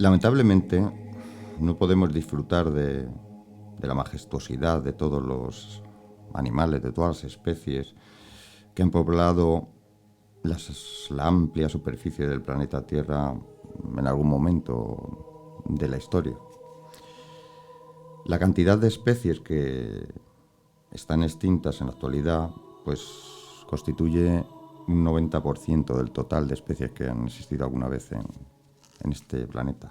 Lamentablemente, no podemos disfrutar de la majestuosidad de todos los animales, de todas las especies que han poblado la amplia superficie del planeta Tierra en algún momento de la historia. La cantidad de especies que están extintas en la actualidad, pues constituye un 90% del total de especies que han existido alguna vez en este planeta.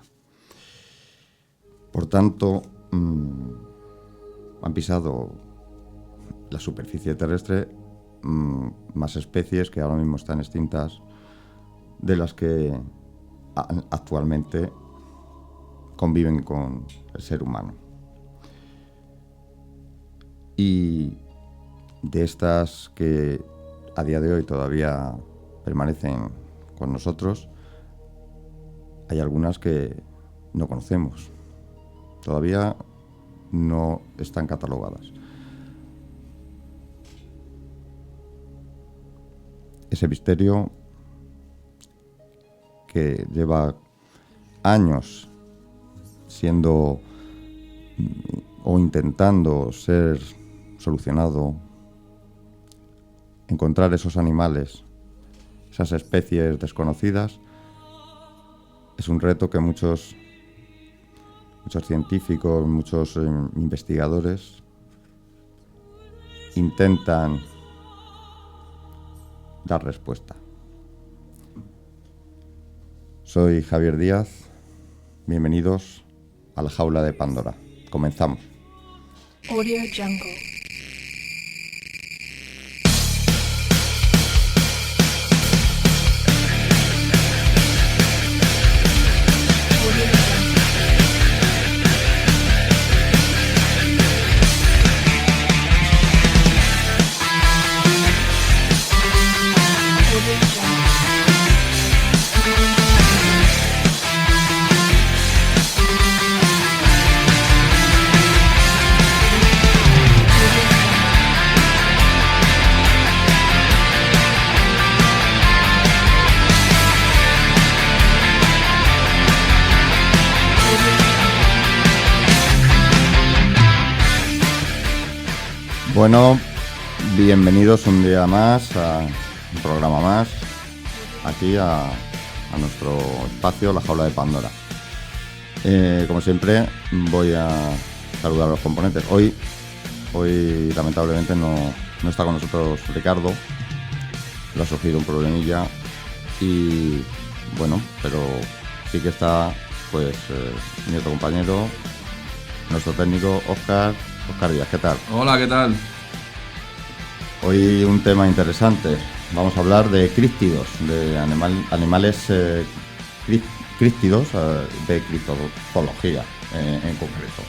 Por tanto, han pisado la superficie terrestre más especies que ahora mismo están extintas de las que actualmente conviven con el ser humano. Y de estas que a día de hoy todavía permanecen con nosotros, hay algunas que no conocemos. Todavía no están catalogadas. Ese misterio que lleva años siendo o intentando ser solucionado, encontrar esos animales, esas especies desconocidas, es un reto que muchos científicos, muchos investigadores intentan dar respuesta. Soy Javier Díaz, bienvenidos a la jaula de Pandora. Comenzamos. Audio Jungle. Bueno, bienvenidos un día más a un programa más, aquí a nuestro espacio, la jaula de Pandora. Como siempre, voy a saludar a los componentes. Hoy lamentablemente no está con nosotros Ricardo, le ha surgido un problemilla y bueno, pero sí que está pues mi otro compañero, nuestro técnico Óscar Díaz. ¿Qué tal? Hola, ¿qué tal? Hoy un tema interesante. Vamos a hablar de críptidos, de animales críptidos, de criptozoología en concreto.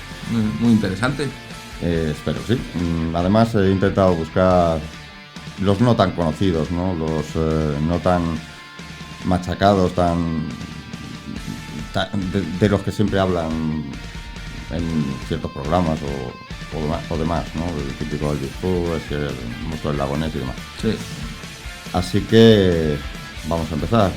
Muy interesante. Espero, sí. Además he intentado buscar los no tan conocidos, ¿no? Los no tan machacados, de los que siempre hablan en ciertos programas o demás, ¿no? El típico Elvis Presley, el monstruo del lago Ness y demás. Sí. Así que vamos a empezar.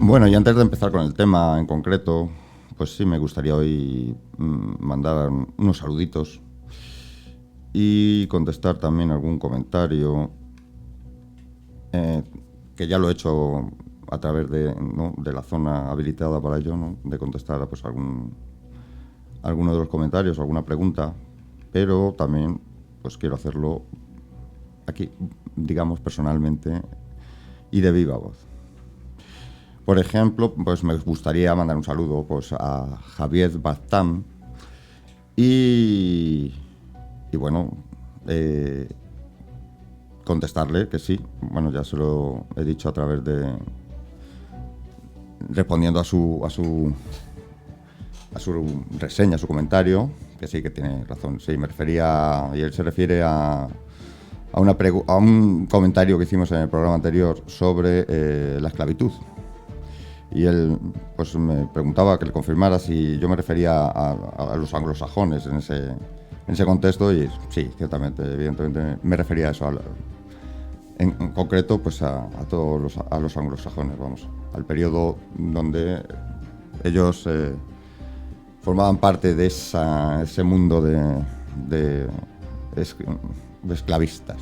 Bueno, y antes de empezar con el tema en concreto, pues sí me gustaría hoy mandar unos saluditos y contestar también algún comentario que ya lo he hecho a través de la zona habilitada para ello, ¿no? De contestar pues alguno de los comentarios, alguna pregunta, pero también pues quiero hacerlo aquí, digamos personalmente y de viva voz. Por ejemplo, pues me gustaría mandar un saludo pues a Javier Baztán y bueno, contestarle que sí. Bueno, ya se lo he dicho a través de... respondiendo a su reseña, a su comentario, que sí, que tiene razón. Sí, me refería... Y él se refiere a un comentario que hicimos en el programa anterior sobre la esclavitud. Y él pues me preguntaba que le confirmara si yo me refería a los anglosajones en ese contexto, y sí, ciertamente, evidentemente me refería a eso, en concreto pues a todos los anglosajones, vamos, al periodo donde ellos formaban parte de ese mundo de esclavistas.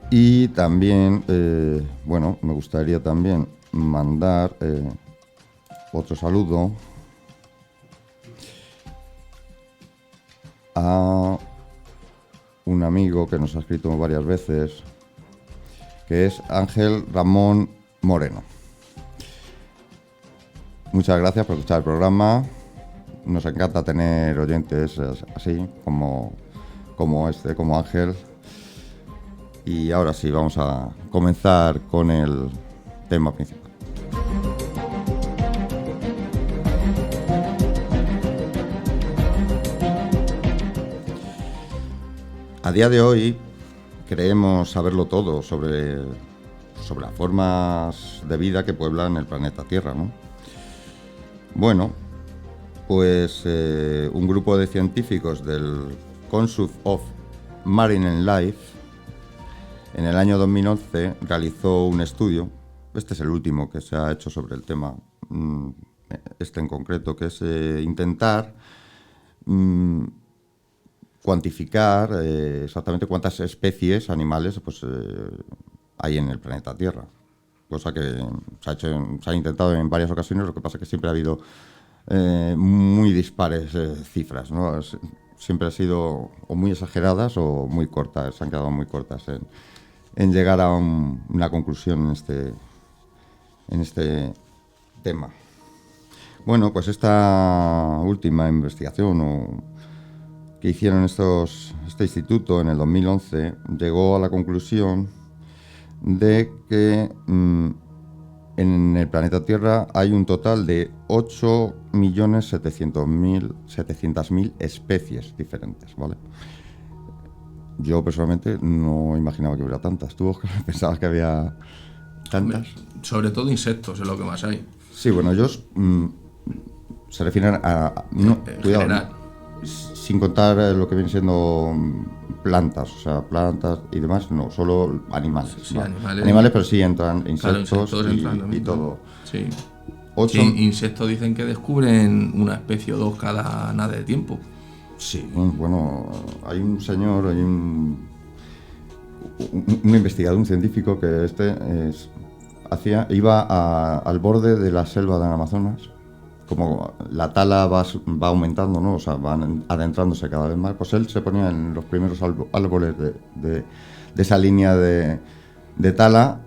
Y también, bueno, me gustaría también mandar otro saludo a un amigo que nos ha escrito varias veces, que es Ángel Ramón Moreno. Muchas gracias por escuchar el programa. Nos encanta tener oyentes así como Ángel. Y ahora sí, vamos a comenzar con el tema principal. A día de hoy creemos saberlo todo sobre las formas de vida que pueblan el planeta Tierra, ¿no? Bueno, pues un grupo de científicos del Council of Marine Life en el año 2011 realizó un estudio. Este es el último que se ha hecho sobre el tema, este en concreto, que es intentar cuantificar exactamente cuántas especies animales pues, hay en el planeta Tierra. Cosa que se ha intentado en varias ocasiones, lo que pasa es que siempre ha habido muy dispares cifras, ¿no? Siempre ha sido o muy exageradas o muy cortas, se han quedado muy cortas en llegar a una conclusión en este tema. Bueno, pues esta última investigación que hicieron este instituto en el 2011 llegó a la conclusión de que en el planeta Tierra hay un total de 8.700.000 especies diferentes, ¿vale? Yo personalmente no imaginaba que hubiera tantas. ¿Tú pensabas que había tantas? Sobre todo insectos es lo que más hay. Sí, bueno, ellos se refieren a cuidado, general. Sin contar lo que viene siendo plantas, o sea, plantas y demás, no, solo animales. Sí, ¿vale? animales. Animales, pero sí entran insectos, claro, entran y todo. Sí. 8... Sí, insectos dicen que descubren una especie o dos cada nada de tiempo. Sí, bueno, hay un señor, un investigador, un científico que iba al borde de la selva de Amazonas. Como la tala va aumentando, ¿no? O sea, van adentrándose cada vez más, pues él se ponía en los primeros árboles de esa línea de tala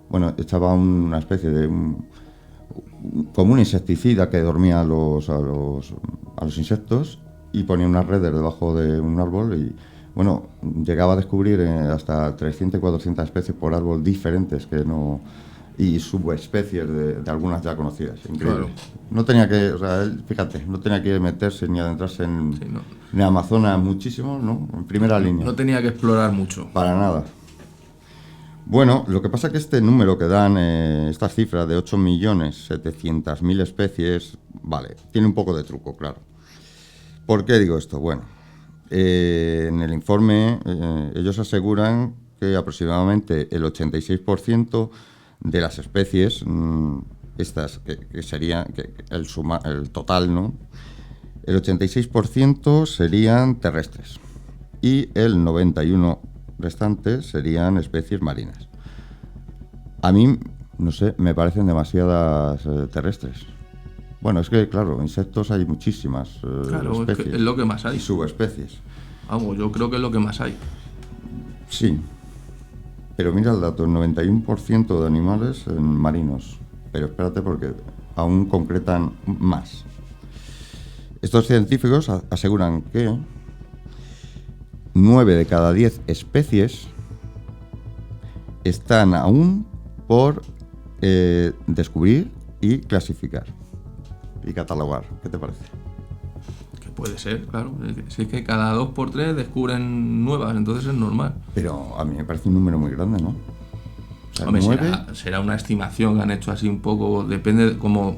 bueno, echaba una especie de como un insecticida que dormía a los insectos, y ponía unas redes debajo de un árbol y, bueno, llegaba a descubrir hasta 300 y 400 especies por árbol diferentes y subespecies de algunas ya conocidas. Increíble. Claro. No tenía que, o sea, él, fíjate, no tenía que meterse ni adentrarse en Amazonas muchísimo, ¿no? En primera línea. No tenía que explorar mucho. Para nada. Bueno, lo que pasa es que este número que dan, estas cifras de 8.700.000 especies, vale, tiene un poco de truco, claro. ¿Por qué digo esto? Bueno, en el informe ellos aseguran que aproximadamente el 86% de las especies, estas que sería el total, ¿no? El 86% serían terrestres y el 91% restantes serían especies marinas. A mí, no sé, me parecen demasiadas terrestres. Bueno, es que, claro, insectos hay muchísimas especies. Es lo que más hay. Y subespecies. Vamos, yo creo que es lo que más hay. Sí. Pero mira el dato, el 91% de animales marinos. Pero espérate, porque aún concretan más. Estos científicos aseguran que 9 de cada 10 especies están aún por descubrir y clasificar y catalogar. ¿Qué te parece? Que puede ser, claro. Si es que cada 2 por 3 descubren nuevas, entonces es normal. Pero a mí me parece un número muy grande, ¿no? O sea, Hombre, 9... será una estimación que han hecho así un poco, depende, como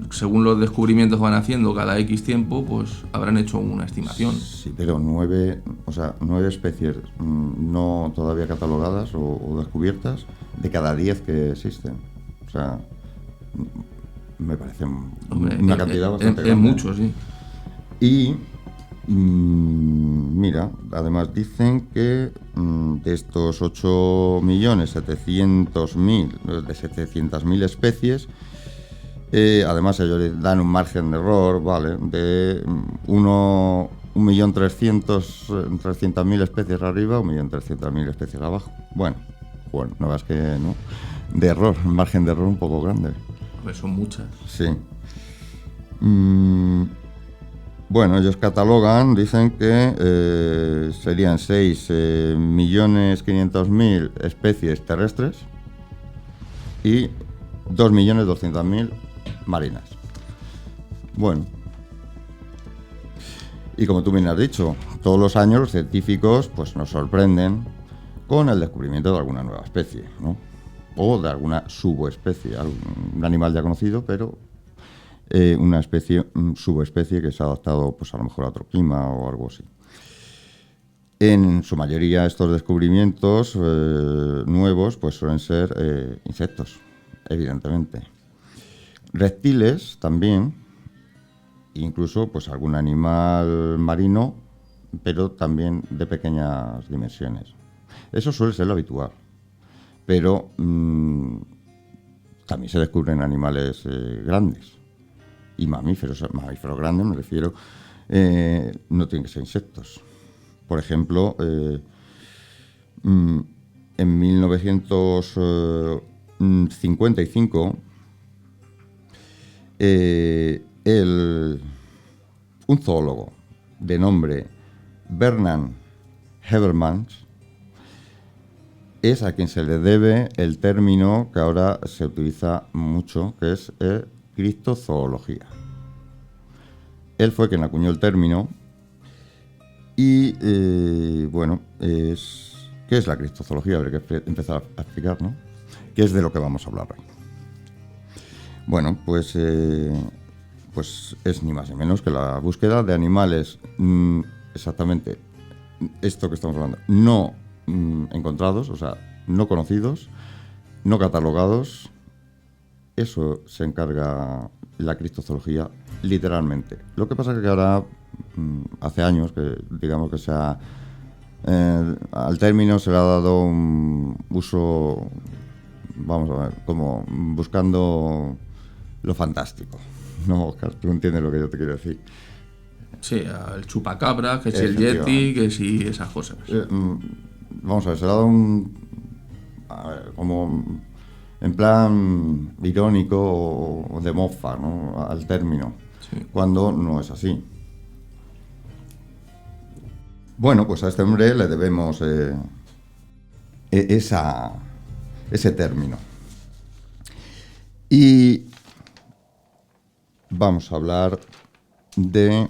según los descubrimientos van haciendo cada X tiempo, pues habrán hecho una estimación. Sí, pero 9, o sea, 9 especies no todavía catalogadas o descubiertas de cada 10 que existen. O sea, me parece Hombre, una cantidad bastante es grande. mucho, sí. Y mira, además dicen que de estos 8.700.000, de 700.000 especies, además ellos le dan un margen de error, ¿vale? De 1.300.000 especies arriba, 1.300.000 especies abajo. Bueno, no es que no. De error, un margen de error un poco grande. Hombre, son muchas. Sí. Bueno, ellos catalogan, dicen que serían 6.500.000 especies terrestres y 2.200.000 marinas. Bueno, y como tú bien has dicho, todos los años los científicos pues, nos sorprenden con el descubrimiento de alguna nueva especie, ¿no? O de alguna subespecie, un animal ya conocido, pero una subespecie que se ha adaptado pues, a lo mejor a otro clima o algo así. En su mayoría estos descubrimientos nuevos pues, suelen ser insectos, evidentemente. Reptiles también, incluso pues, algún animal marino, pero también de pequeñas dimensiones. Eso suele ser lo habitual. Pero también se descubren animales grandes y mamíferos grandes, me refiero, no tienen que ser insectos. Por ejemplo, en 1955, un zoólogo de nombre Bernard Habermas es a quien se le debe el término que ahora se utiliza mucho, que es criptozoología. Él fue quien acuñó el término y, bueno, ¿qué es la criptozoología? Habría que empezar a explicar, ¿no? ¿Qué es de lo que vamos a hablar hoy? Bueno, pues es ni más ni menos que la búsqueda de animales, exactamente esto que estamos hablando, no encontrados, o sea, no conocidos, no catalogados. Eso se encarga la criptozoología literalmente. Lo que pasa es que ahora, hace años que digamos que al término se le ha dado un uso, vamos a ver, como buscando lo fantástico. No, Oscar, tú entiendes lo que yo te quiero decir. Sí, el chupacabra, que si el yeti, que si esas cosas. Vamos a ver, se le ha dado como en plan irónico o de mofa, ¿no? Al término, sí. Cuando no es así. Bueno, pues a este hombre le debemos ese término. Y vamos a hablar de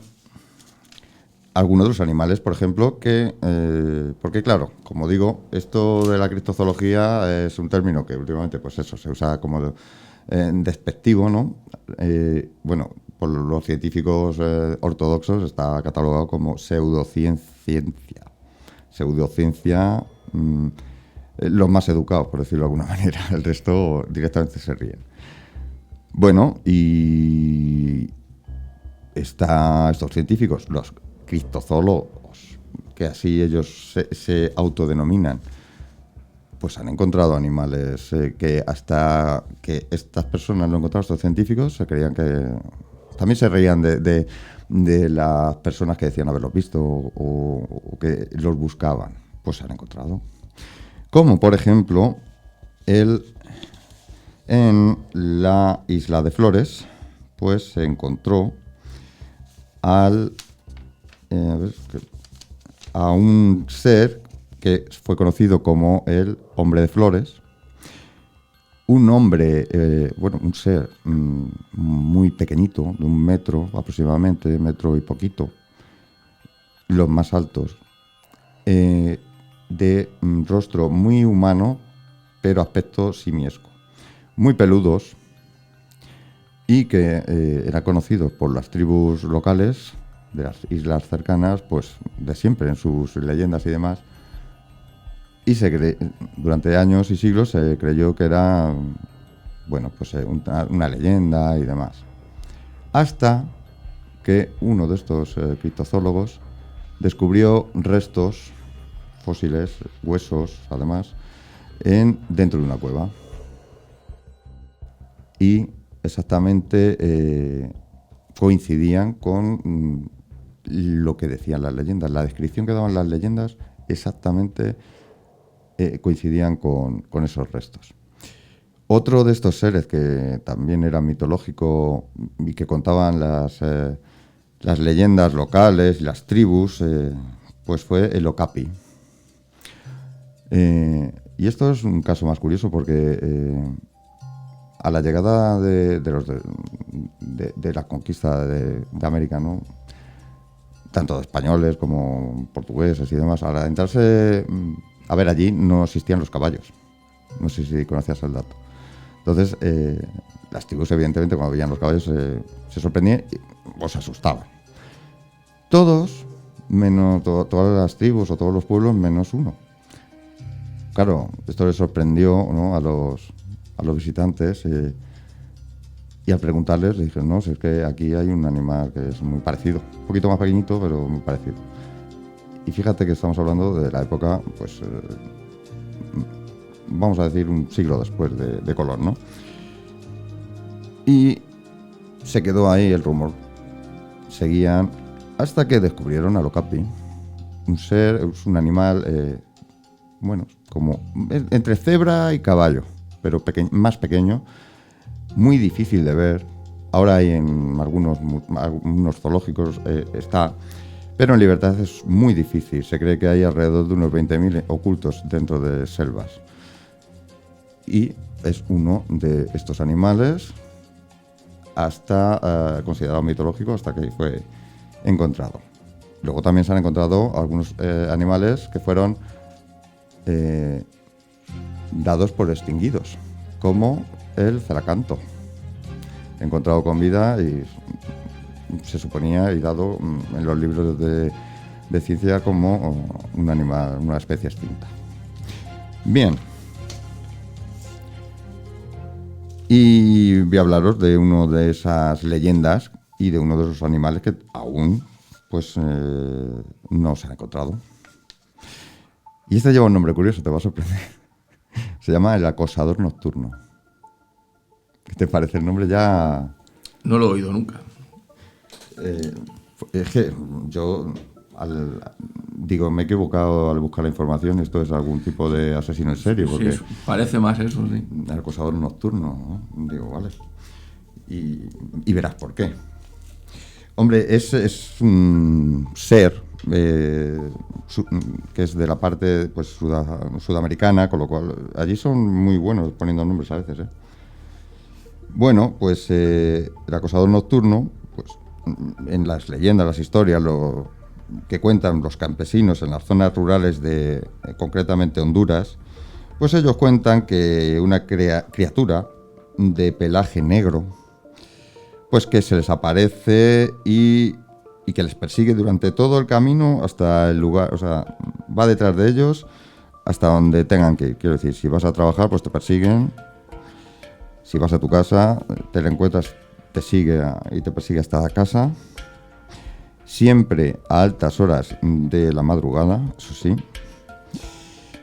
algunos de los animales, por ejemplo, porque claro, como digo, esto de la criptozoología es un término que últimamente, pues eso, se usa como despectivo, ¿no? Bueno, por los científicos ortodoxos está catalogado como pseudociencia. Pseudociencia, los más educados, por decirlo de alguna manera. El resto directamente se ríen. Bueno, y estos científicos, los criptozoólogos, que así ellos se autodenominan, pues han encontrado animales que hasta que estas personas lo encontraron, estos científicos, se creían que... También se reían de las personas que decían haberlos visto o que los buscaban. Pues se han encontrado. Como, por ejemplo, en la isla de Flores, pues se encontró a un ser que fue conocido como el Hombre de Flores. Un hombre, un ser muy pequeñito, de 1 metro aproximadamente, 1 metro y poquito, los más altos, de rostro muy humano, pero aspecto simiesco, muy peludos, y que eran conocidos por las tribus locales de las islas cercanas, pues de siempre, en sus leyendas y demás. Y durante años y siglos se creyó que era, una leyenda y demás. Hasta que uno de estos criptozoólogos descubrió restos fósiles, huesos, además, dentro de una cueva. Y exactamente coincidían con lo que decían las leyendas. La descripción que daban las leyendas exactamente coincidían con esos restos. Otro de estos seres que también era mitológico y que contaban las leyendas locales y las tribus, pues fue el Okapi. Y esto es un caso más curioso porque a la llegada de la conquista de América, ¿no?, tanto de españoles como portugueses y demás, al entrarse a ver allí no existían los caballos. No sé si conocías el dato. Entonces, las tribus, evidentemente, cuando veían los caballos se sorprendían o se asustaban. Todos, menos todas las tribus o todos los pueblos, menos uno. Claro, esto les sorprendió, ¿no?, a los visitantes, y al preguntarles le dijeron, no, si es que aquí hay un animal que es muy parecido, un poquito más pequeñito, pero muy parecido. Y fíjate que estamos hablando de la época, pues, vamos a decir, un siglo después de Colón, ¿no? Y se quedó ahí el rumor. Seguían hasta que descubrieron al Okapi, un animal, como entre cebra y caballo, pero más pequeño, muy difícil de ver. Ahora hay en algunos zoológicos, está, pero en libertad es muy difícil. Se cree que hay alrededor de unos 20.000 ocultos dentro de selvas. Y es uno de estos animales considerado mitológico hasta que fue encontrado. Luego también se han encontrado algunos animales que fueron dados por extinguidos, como el celacanto, encontrado con vida y se suponía y dado en los libros de ciencia como un animal, una especie extinta. Bien. Y voy a hablaros de una de esas leyendas y de uno de esos animales que aún pues no se han encontrado. Y este lleva un nombre curioso, te va a sorprender. Se llama el acosador nocturno. ¿Qué te parece el nombre? Ya... No lo he oído nunca. Es que yo me he equivocado al buscar la información. Esto es algún tipo de asesino en serie. Porque sí, parece más eso, sí. El acosador nocturno, ¿no? Digo, vale. Y verás por qué. Hombre, es un ser que es de la parte, pues, sudamericana, con lo cual allí son muy buenos poniendo nombres a veces, ¿eh? Bueno, pues el acosador nocturno, pues en las leyendas, las historias, lo que cuentan los campesinos en las zonas rurales de concretamente Honduras, pues ellos cuentan que una criatura de pelaje negro, pues que se les aparece y que les persigue durante todo el camino hasta el lugar, o sea, va detrás de ellos hasta donde tengan que ir. Quiero decir, si vas a trabajar, pues te persiguen. Si vas a tu casa, te la encuentras, te sigue y te persigue hasta la casa. Siempre a altas horas de la madrugada, eso sí.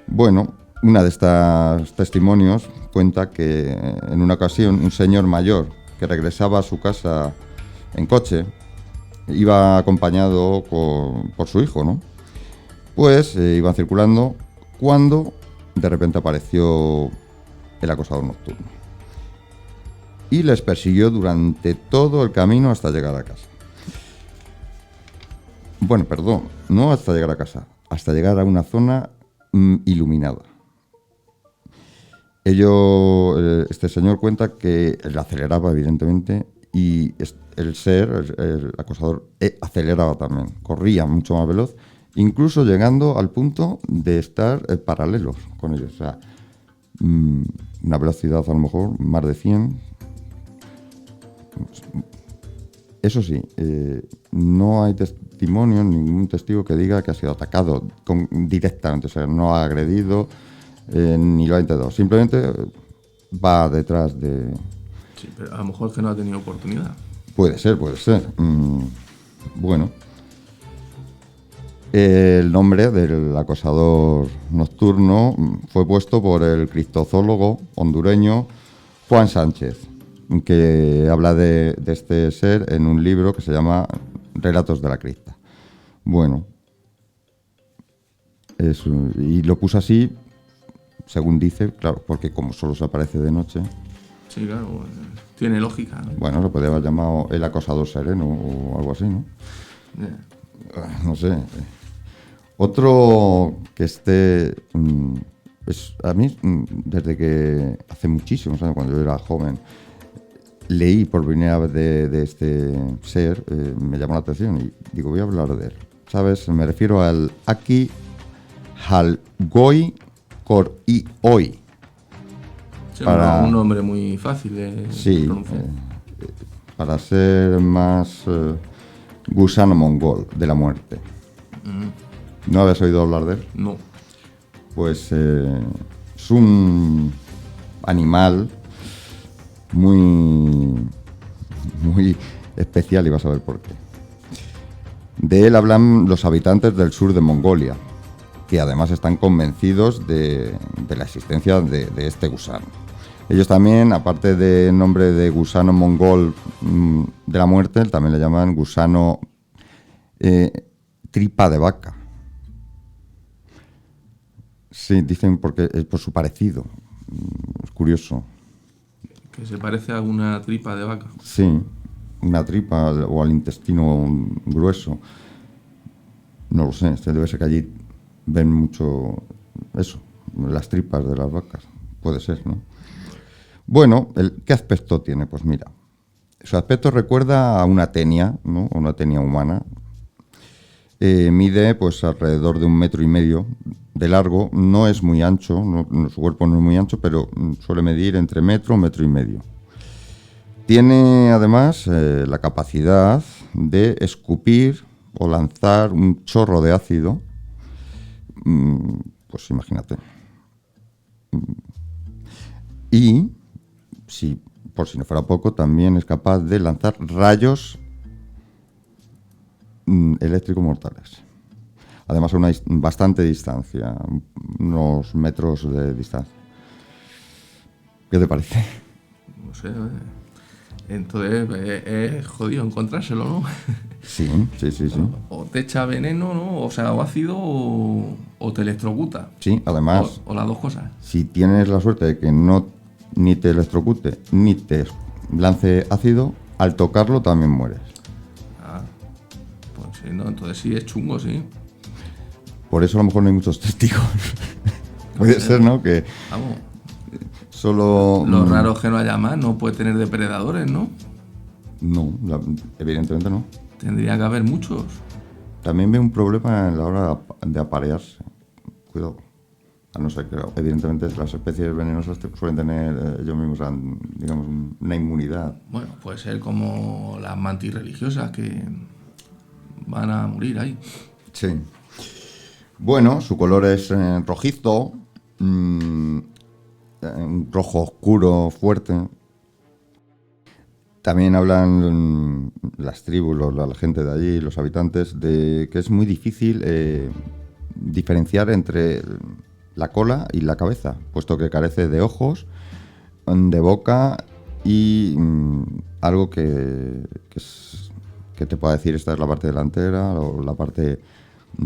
Bueno, una de estas testimonios cuenta que en una ocasión un señor mayor que regresaba a su casa en coche, iba acompañado por su hijo, ¿no? Pues iban circulando cuando de repente apareció el acosador nocturno. Y les persiguió durante todo el camino hasta llegar a casa. Bueno, perdón, no hasta llegar a casa, hasta llegar a una zona iluminada. Este señor cuenta que él aceleraba, evidentemente, y el ser, el acosador, aceleraba también, corría mucho más veloz, incluso llegando al punto de estar paralelos con ellos. O sea, una velocidad a lo mejor más de 100. Eso sí, no hay testimonio, ningún testigo que diga que ha sido atacado directamente, o sea, no ha agredido ni lo ha intentado. Simplemente va detrás de... Sí, pero a lo mejor es que no ha tenido oportunidad. Puede ser. Bueno. El nombre del acosador nocturno fue puesto por el criptozoólogo hondureño Juan Sánchez, que habla de este ser en un libro que se llama Relatos de la Cripta. Bueno, y lo puso así, según dice, claro, porque como solo se aparece de noche. Sí, claro, tiene lógica. Bueno, lo podría haber llamado el acosador sereno o algo así, ¿no? No sé. Otro que a mí, desde que hace muchísimos años, cuando yo era joven, leí por primera vez de este ser, me llamó la atención y digo, voy a hablar de él. ¿Sabes? Me refiero al Aki Halgoi Kor-i-oi. Sí, un nombre muy fácil de pronunciar. Para ser más gusano mongol de la muerte. ¿No habías oído hablar de él? No. Pues es un animal muy especial y vas a ver por qué. De él hablan los habitantes del sur de Mongolia, que además están convencidos de la existencia de este gusano. Ellos también, aparte del nombre de gusano mongol de la muerte, también le llaman gusano tripa de vaca. Sí, dicen porque es por su parecido. Es curioso. Que se parece a una tripa de vaca. Sí, una tripa o al intestino grueso. No lo sé, debe ser que allí ven mucho eso, las tripas de las vacas. Puede ser, ¿no? Bueno, ¿qué aspecto tiene? Pues mira, su aspecto recuerda a una tenia, ¿no? Una tenia humana. Mide pues alrededor de 1,5 metros de largo, no es muy ancho, su cuerpo no es muy ancho, pero suele medir entre 1,5 metros. Tiene además la capacidad de escupir o lanzar un chorro de ácido, pues imagínate. Y, por si no fuera poco, también es capaz de lanzar rayos eléctricos mortales. Además a una bastante distancia, unos metros de distancia. ¿Qué te parece? No sé, entonces es jodido encontrárselo, ¿no? Sí. O te echa veneno, ¿no? O sea, o ácido o te electrocuta. Sí, además. O las dos cosas. Si tienes la suerte de que no ni te electrocute ni te lance ácido, al tocarlo también mueres. Pues sí, no, entonces sí es chungo, sí. Por eso a lo mejor no hay muchos testigos. Puede ser, ¿no? Que vamos. Solo... Lo raro es que no haya más, no puede tener depredadores, ¿no? No, evidentemente no. Tendría que haber muchos. También veo un problema a la hora de aparearse. Cuidado. A no ser que, evidentemente, las especies venenosas suelen tener ellos mismos, digamos, una inmunidad. Bueno, puede ser como las mantis religiosas que van a morir ahí. Sí. Bueno, su color es rojizo, un rojo oscuro, fuerte. También hablan las tribus, la gente de allí, los habitantes, de que es muy difícil diferenciar entre la cola y la cabeza, puesto que carece de ojos, de boca y algo que te pueda decir esta es la parte delantera o la parte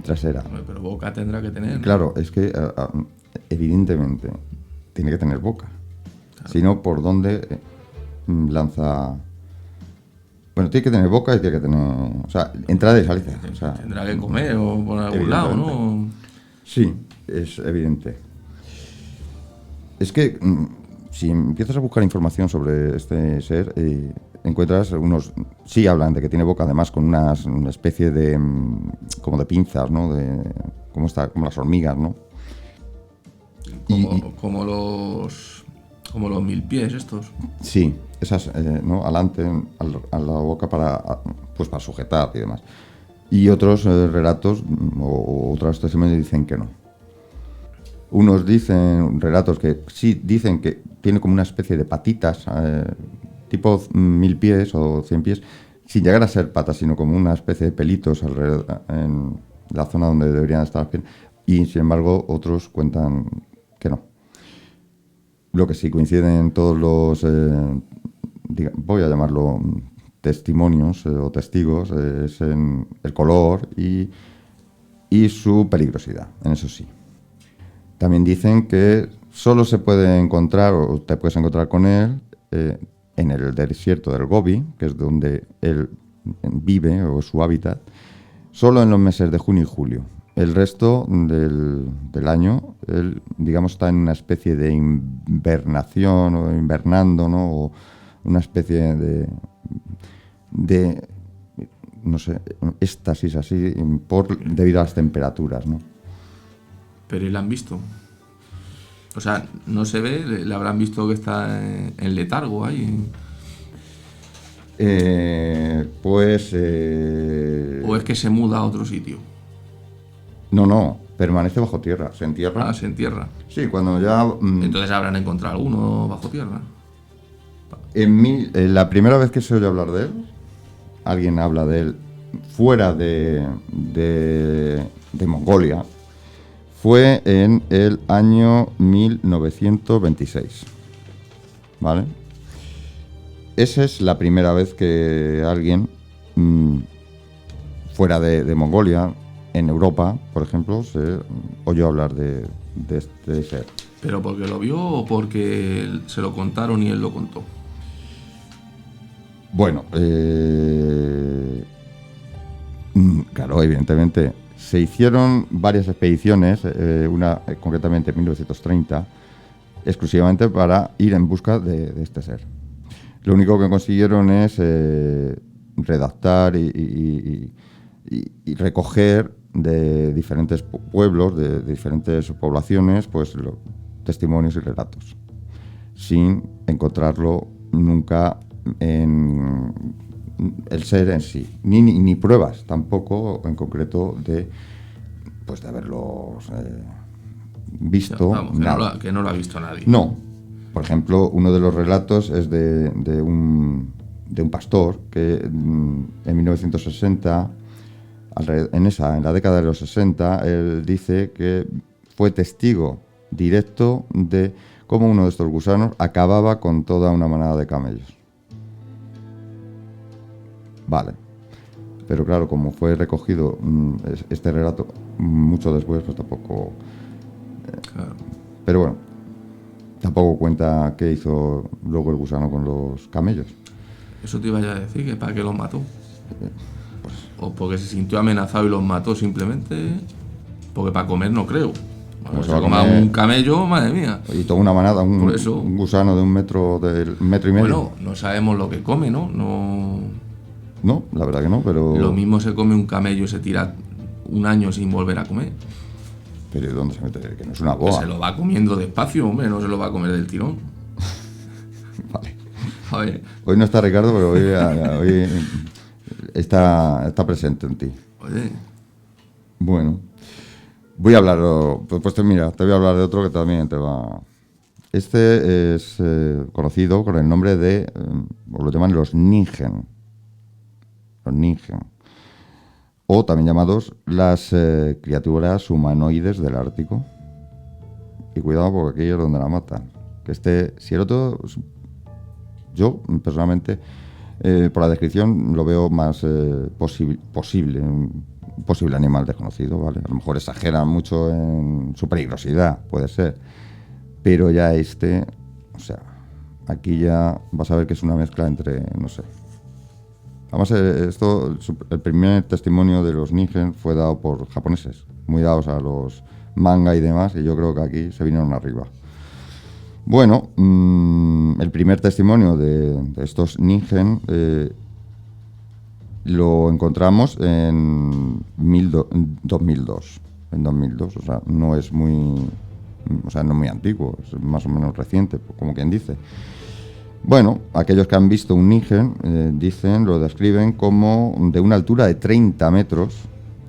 trasera. Pero boca tendrá que tener, ¿no? Claro, es que evidentemente tiene que tener boca. Claro. Si no, ¿por dónde lanza Bueno, tiene que tener boca y tiene que tener... O sea, entrada y salida. O sea, Tendrá que comer o por algún lado, ¿no? sí, es evidente. Es que si empiezas a buscar información sobre este ser, encuentras unos... Sí hablan de que tiene boca, además, con una especie de... como de pinzas, ¿no? Como las hormigas, ¿no? Como los 1000 pies estos. Sí, esas, ¿no? Alante a la boca para sujetar y demás. Y otros relatos o otros testimonios dicen que no. Unos dicen, relatos que sí dicen que tiene como una especie de patitas, tipo 1000 pies o 100 pies, sin llegar a ser patas, sino como una especie de pelitos alrededor, en la zona donde deberían estar las piernas. Y sin embargo, otros cuentan que no. Lo que sí coinciden todos los, voy a llamarlo testimonios o testigos, es en el color y su peligrosidad, en eso sí. También dicen que solo se puede encontrar, o te puedes encontrar con él, en el desierto del Gobi, que es donde él vive, o su hábitat, solo en los meses de junio y julio. El resto del año, él, digamos, está en una especie de invernación, o invernando, ¿no? O una especie de no sé, éxtasis así, debido a las temperaturas, ¿no? Pero ¿y la han visto? O sea, no se ve, le habrán visto que está en letargo ahí. ¿O es que se muda a otro sitio? No, permanece bajo tierra, se entierra. Ah, se entierra. Sí, cuando ya... Entonces habrán encontrado alguno bajo tierra. La primera vez que se oye hablar de él, alguien habla de él fuera de Mongolia, fue en el año 1926, ¿vale? Esa es la primera vez que alguien fuera de Mongolia, en Europa, por ejemplo, se oyó hablar de este ser. ¿Pero porque lo vio o porque se lo contaron y él lo contó? Bueno, claro, evidentemente. Se hicieron varias expediciones, una concretamente en 1930, exclusivamente para ir en busca de este ser. Lo único que consiguieron es redactar y recoger de diferentes pueblos, de diferentes poblaciones, pues los testimonios y relatos, sin encontrarlo nunca en el ser en sí, ni pruebas tampoco en concreto de haberlos visto. Vamos, que no lo ha visto nadie. No. Por ejemplo, uno de los relatos es de un pastor que en 1960, en la década de los 60, él dice que fue testigo directo de cómo uno de estos gusanos acababa con toda una manada de camellos. Vale. Pero claro, como fue recogido este relato mucho después, pues tampoco... Claro. Pero bueno, tampoco cuenta qué hizo luego el gusano con los camellos. Eso te iba a decir, que para qué los mató. O porque se sintió amenazado y los mató simplemente. Porque para comer no creo. Bueno, se va a comer un camello, madre mía. Y toda una manada, un gusano de un metro y medio. Bueno, no sabemos lo que come, ¿no? No, la verdad que no, pero... Lo mismo se come un camello y se tira un año sin volver a comer. ¿Pero dónde se mete? Que no es una boa. Que se lo va comiendo despacio, hombre, no se lo va a comer del tirón. Vale. A ver. Hoy no está Ricardo, pero hoy está presente en ti. Oye. Bueno, voy a hablar... Pues mira, te voy a hablar de otro que también te va... Este es conocido con el nombre de... o lo llaman los Ningen. Los Ningen. O también llamados las criaturas humanoides del Ártico. Y cuidado porque aquí es donde la matan. Si el otro, yo personalmente, por la descripción lo veo más posible, un posible animal desconocido, ¿vale? A lo mejor exageran mucho en su peligrosidad, puede ser. Pero ya aquí ya vas a ver que es una mezcla entre, no sé, Además, el primer testimonio de los Ningen fue dado por japoneses, muy dados a los manga y demás, y yo creo que aquí se vinieron arriba. Bueno, el primer testimonio de estos Ningen lo encontramos en 2002. En 2002, o sea, no es muy antiguo, es más o menos reciente, como quien dice. Bueno, aquellos que han visto un Ningen lo describen como de una altura de 30 metros,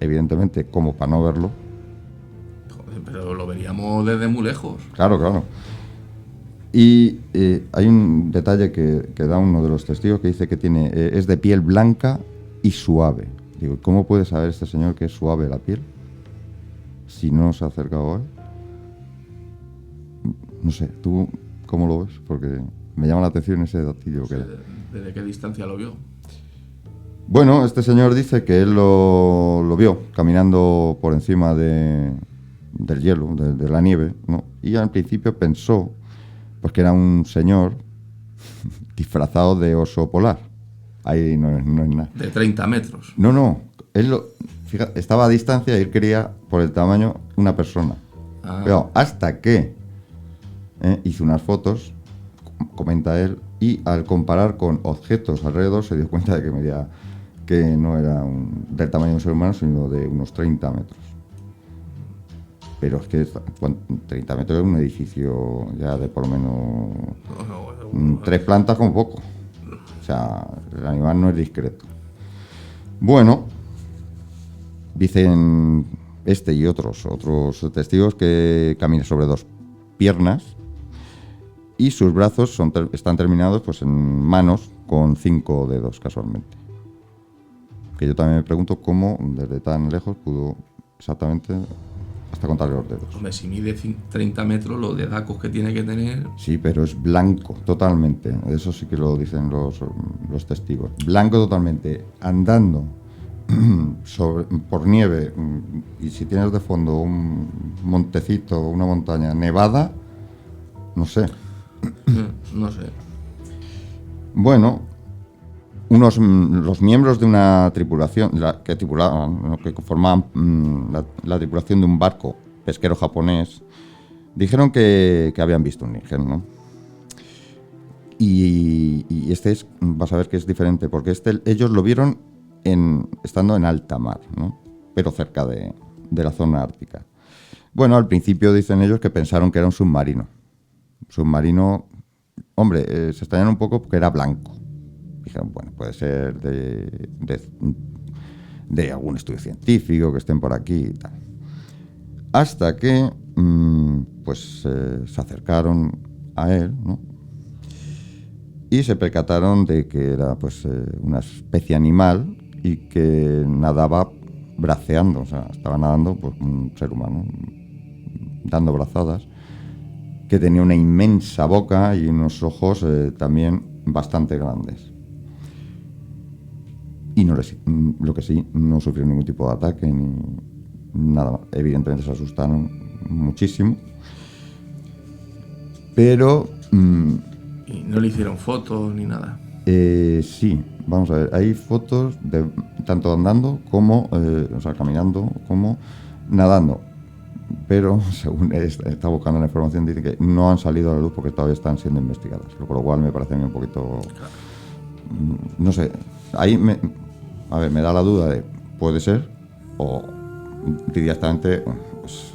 evidentemente como para no verlo. Joder, pero lo veríamos desde muy lejos. Claro. Y hay un detalle que da uno de los testigos que dice que es de piel blanca y suave. Digo, ¿cómo puede saber este señor que es suave la piel si no se ha acercado a él? No sé, ¿tú cómo lo ves? Porque me llama la atención ese datillo que da. ¿Desde qué distancia lo vio? Bueno, este señor dice que él lo vio caminando por encima del hielo, de la nieve, ¿no? Y al principio pensó pues que era un señor disfrazado de oso polar. Ahí no es nada. De 30 metros. No. Fíjate, estaba a distancia y él quería, por el tamaño, una persona. Pero hasta que hizo unas fotos, comenta él, y al comparar con objetos alrededor se dio cuenta de que no era del tamaño de un ser humano, sino de unos 30 metros. Pero es que 30 metros es un edificio ya de por lo menos 3 plantas como poco. O sea, el animal no es discreto. Bueno, dicen este y otros testigos que camina sobre 2 piernas y sus brazos están terminados pues en manos con 5 dedos casualmente. Que yo también me pregunto cómo desde tan lejos pudo exactamente hasta contarle los dedos. Hombre, si mide 30 metros, los dedacos que tiene que tener... Sí, pero es blanco totalmente. Eso sí que lo dicen los testigos. Blanco totalmente, andando por nieve, y si tienes de fondo un montecito, una montaña nevada, no sé. No sé. Bueno, los miembros de una tripulación que formaban la tripulación de un barco pesquero japonés dijeron que habían visto un Ningen, ¿no? Y vas a ver que es diferente, porque ellos lo vieron estando en alta mar, ¿no? Pero cerca de la zona ártica. Bueno, al principio dicen ellos que pensaron que era un submarino. Hombre, se extrañaron un poco porque era blanco. Dijeron, bueno, puede ser de algún estudio científico que estén por aquí y tal. Hasta que se acercaron a él, ¿no? Y se percataron de que era pues una especie animal y que nadaba braceando, o sea, estaba nadando pues un ser humano, dando brazadas, que tenía una inmensa boca y unos ojos también bastante grandes. Y lo que sí, no sufrió ningún tipo de ataque ni nada. Evidentemente se asustaron muchísimo. Pero... ¿Y no le hicieron fotos ni nada? Sí, vamos a ver. Hay fotos de tanto andando como, caminando, como nadando. Pero, según está buscando la información, dice que no han salido a la luz porque todavía están siendo investigadas. Por lo cual me parece a mí un poquito... No sé, ahí me da la duda de puede ser o directamente es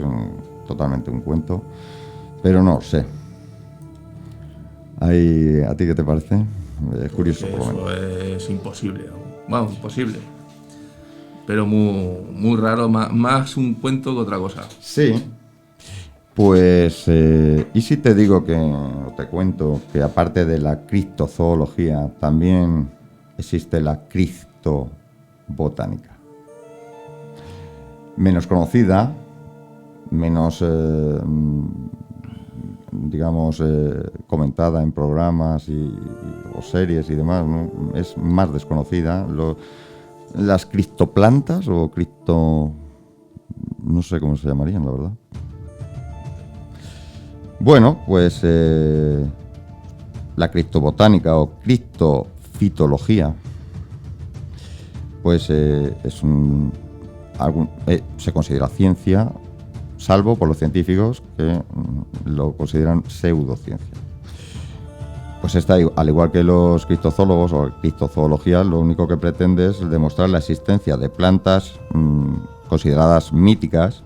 totalmente un cuento, pero no sé. ¿A ti qué te parece? Es curioso. Eso es imposible. Vamos, imposible. Pero muy raro, más un cuento que otra cosa. Sí. Pues, ¿y si te digo te cuento que aparte de la criptozoología también existe la criptobotánica? Menos conocida, menos, comentada en programas o series y demás, ¿no? Es más desconocida. Las criptoplantas o no sé cómo se llamarían, la verdad. Bueno, pues la criptobotánica o criptofitología pues se considera ciencia, salvo por los científicos que lo consideran pseudociencia. Pues esta, al igual que los criptozoólogos o la criptozoología, lo único que pretende es demostrar la existencia de plantas consideradas míticas,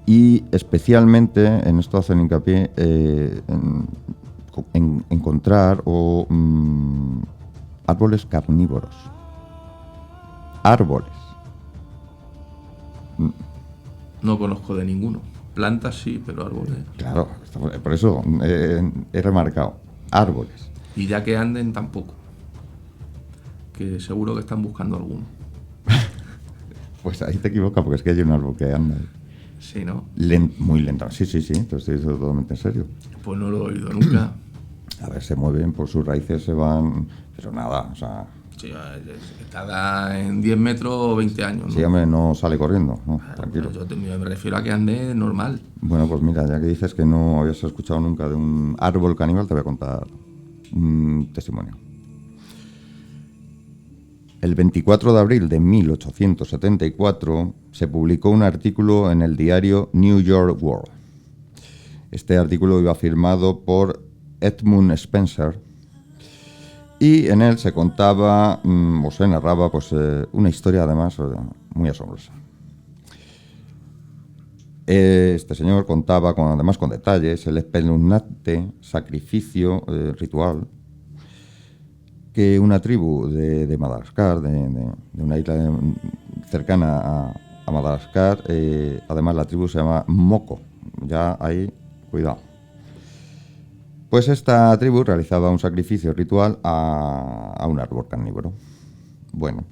y especialmente en esto hacen hincapié en encontrar árboles carnívoros. Árboles. No conozco de ninguno. Plantas sí, pero árboles. Claro, por eso he remarcado. Árboles. Y ya que anden, tampoco. Que seguro que están buscando alguno. Pues ahí te equivocas, porque es que hay un árbol que anda. Sí, ¿no? Muy lento. Sí, te estoy diciendo totalmente en serio. Pues no lo he oído nunca. A ver, se mueven, por sus raíces se van, pero nada, o sea... Sí, tarda en 10 metros o 20 años, ¿no? Sí, hombre, no sale corriendo, no, tranquilo. Yo me refiero a que ande normal. Bueno, pues mira, ya que dices que no habías escuchado nunca de un árbol caníbal, te voy a contar un testimonio. El 24 de abril de 1874 se publicó un artículo en el diario New York World. Este artículo iba firmado por Edmund Spencer, y en él se contaba o se narraba pues, una historia además muy asombrosa. Este señor contaba además con detalles el espeluznante sacrificio ritual que una tribu de Madagascar, de una isla cercana a Madagascar, además la tribu se llama Moko, ya ahí, cuidado. Pues esta tribu realizaba un sacrificio ritual a un árbol carnívoro. Bueno,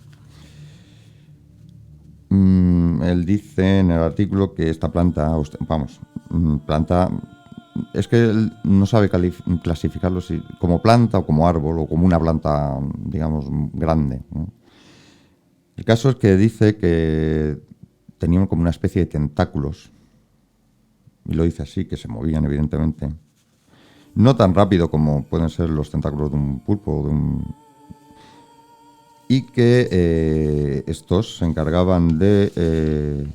él dice en el artículo que esta planta, es que él no sabe clasificarlo si como planta o como árbol o como una planta, digamos, grande, ¿no? El caso es que dice que tenían como una especie de tentáculos, y lo dice así, que se movían evidentemente. No tan rápido como pueden ser los tentáculos de un pulpo y que estos se encargaban de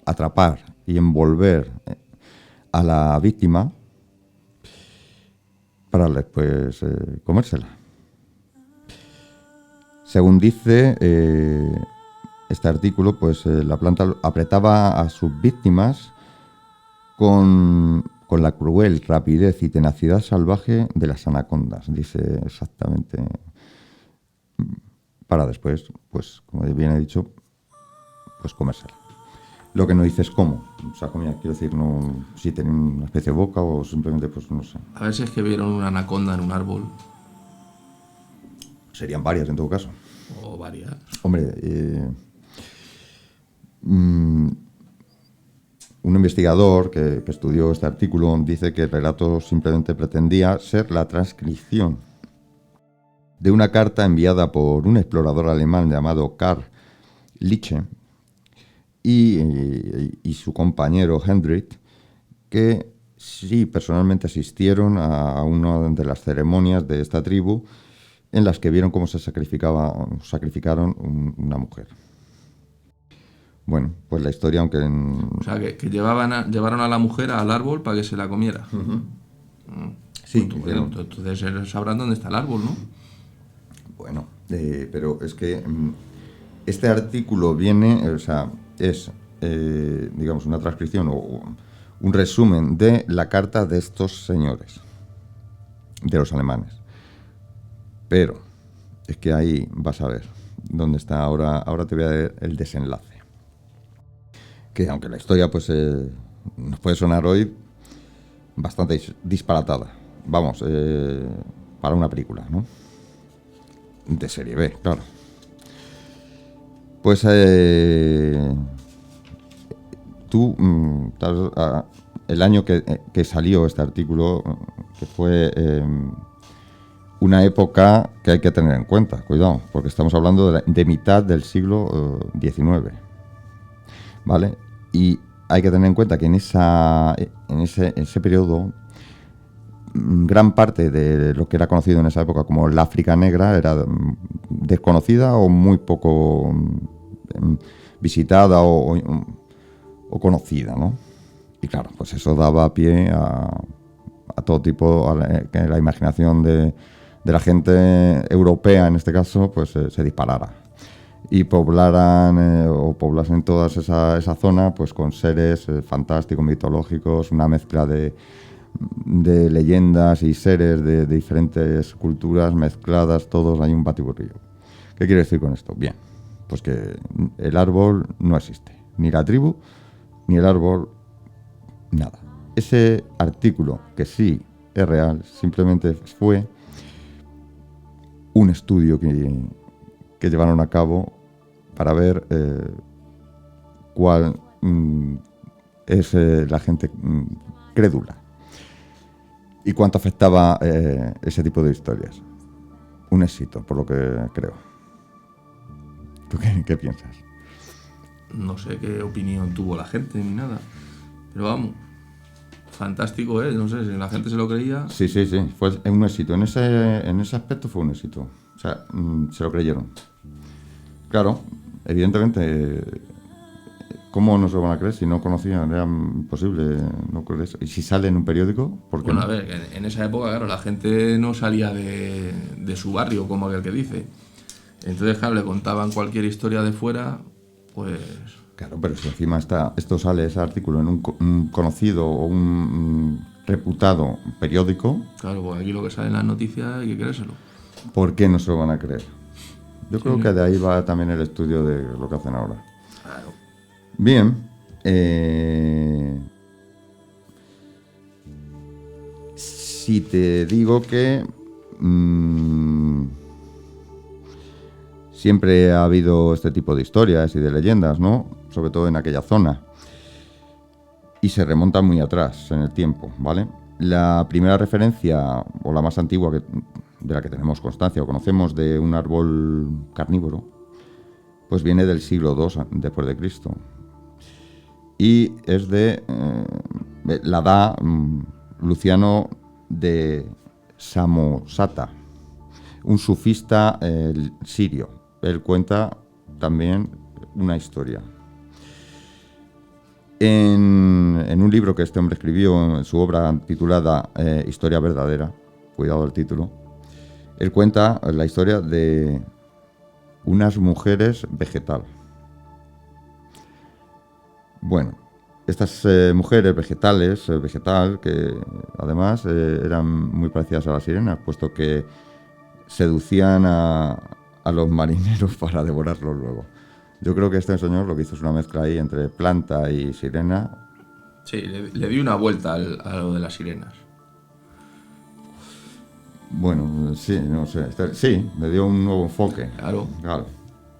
atrapar y envolver a la víctima para después comérsela. Según dice este artículo, pues la planta apretaba a sus víctimas con la cruel rapidez y tenacidad salvaje de las anacondas, dice exactamente, para después, pues como bien he dicho, pues comérsela. Lo que no dice es cómo, o sea, comía, quiero decir, no, si tenía una especie de boca o simplemente, pues no sé. A ver si es que vieron una anaconda en un árbol. Serían varias en todo caso. O varias. Hombre, un investigador que estudió este artículo dice que el relato simplemente pretendía ser la transcripción de una carta enviada por un explorador alemán llamado Karl Liche y su compañero Hendrik, que sí personalmente asistieron a una de las ceremonias de esta tribu en las que vieron cómo sacrificaron una mujer. Bueno, pues la historia, aunque... O sea, que llevaron a la mujer al árbol para que se la comiera. Uh-huh. Sí. Pues, entonces sabrán dónde está el árbol, ¿no? Bueno, pero es que este artículo viene, o sea, es, digamos, una transcripción o un resumen de la carta de estos señores, de los alemanes. Pero es que ahí vas a ver dónde está. Ahora te voy a dar el desenlace. Que aunque la historia pues nos puede sonar hoy bastante disparatada, vamos, para una película, ¿no? De serie B, claro. Pues el año que salió este artículo, que fue una época que hay que tener en cuenta, cuidado, porque estamos hablando de mitad del siglo XIX. ¿Vale? Y hay que tener en cuenta que en ese periodo gran parte de lo que era conocido en esa época como la África negra era desconocida o muy poco visitada o conocida, ¿no? Y claro, pues eso daba pie a todo tipo, que la imaginación de la gente europea, en este caso, pues se disparara. Y poblaran o poblasen toda esa zona pues con seres fantásticos, mitológicos, una mezcla de leyendas y seres de diferentes culturas mezcladas, todos, hay un batiburrillo. ¿Qué quiere decir con esto? Bien, pues que el árbol no existe, ni la tribu, ni el árbol, nada. Ese artículo, que sí es real, simplemente fue un estudio que llevaron a cabo para ver cuál es la gente crédula y cuánto afectaba ese tipo de historias. Un éxito, por lo que creo. ¿Tú qué piensas? No sé qué opinión tuvo la gente ni nada, pero vamos, fantástico, no sé, si la gente se lo creía. Sí, fue un éxito. En ese aspecto fue un éxito. O sea, se lo creyeron. Claro, evidentemente, ¿cómo no se lo van a creer si no conocían? Era imposible no creer eso. Y si sale en un periódico, ¿por qué Bueno, no? a ver, en esa época, claro, la gente no salía de su barrio, como aquel que dice. Entonces, claro, le contaban cualquier historia de fuera, pues... Claro, pero si encima esto sale, ese artículo, en un conocido o un reputado periódico... Claro, pues aquí lo que sale en las noticias hay que creérselo. ¿Por qué no se lo van a creer? Yo creo que de ahí va también el estudio de lo que hacen ahora. Claro. Bien. Si te digo que siempre ha habido este tipo de historias y de leyendas, ¿no? Sobre todo en aquella zona. Y se remontan muy atrás en el tiempo, ¿vale? La primera referencia, o la más antigua de la que tenemos constancia o conocemos, de un árbol carnívoro, pues viene del siglo II después de Cristo. Y es la da Luciano de Samosata, un sufista sirio. Él cuenta también una historia. En un libro que este hombre escribió, en su obra titulada Historia verdadera, cuidado el título, él cuenta la historia de unas mujeres vegetal. Bueno, estas mujeres vegetal, que además eran muy parecidas a las sirenas, puesto que seducían a los marineros para devorarlos luego. Yo creo que este señor lo que hizo es una mezcla ahí entre planta y sirena. Sí, le di una vuelta a lo de las sirenas. Bueno, sí, no sé. Sí, le dio un nuevo enfoque. Claro.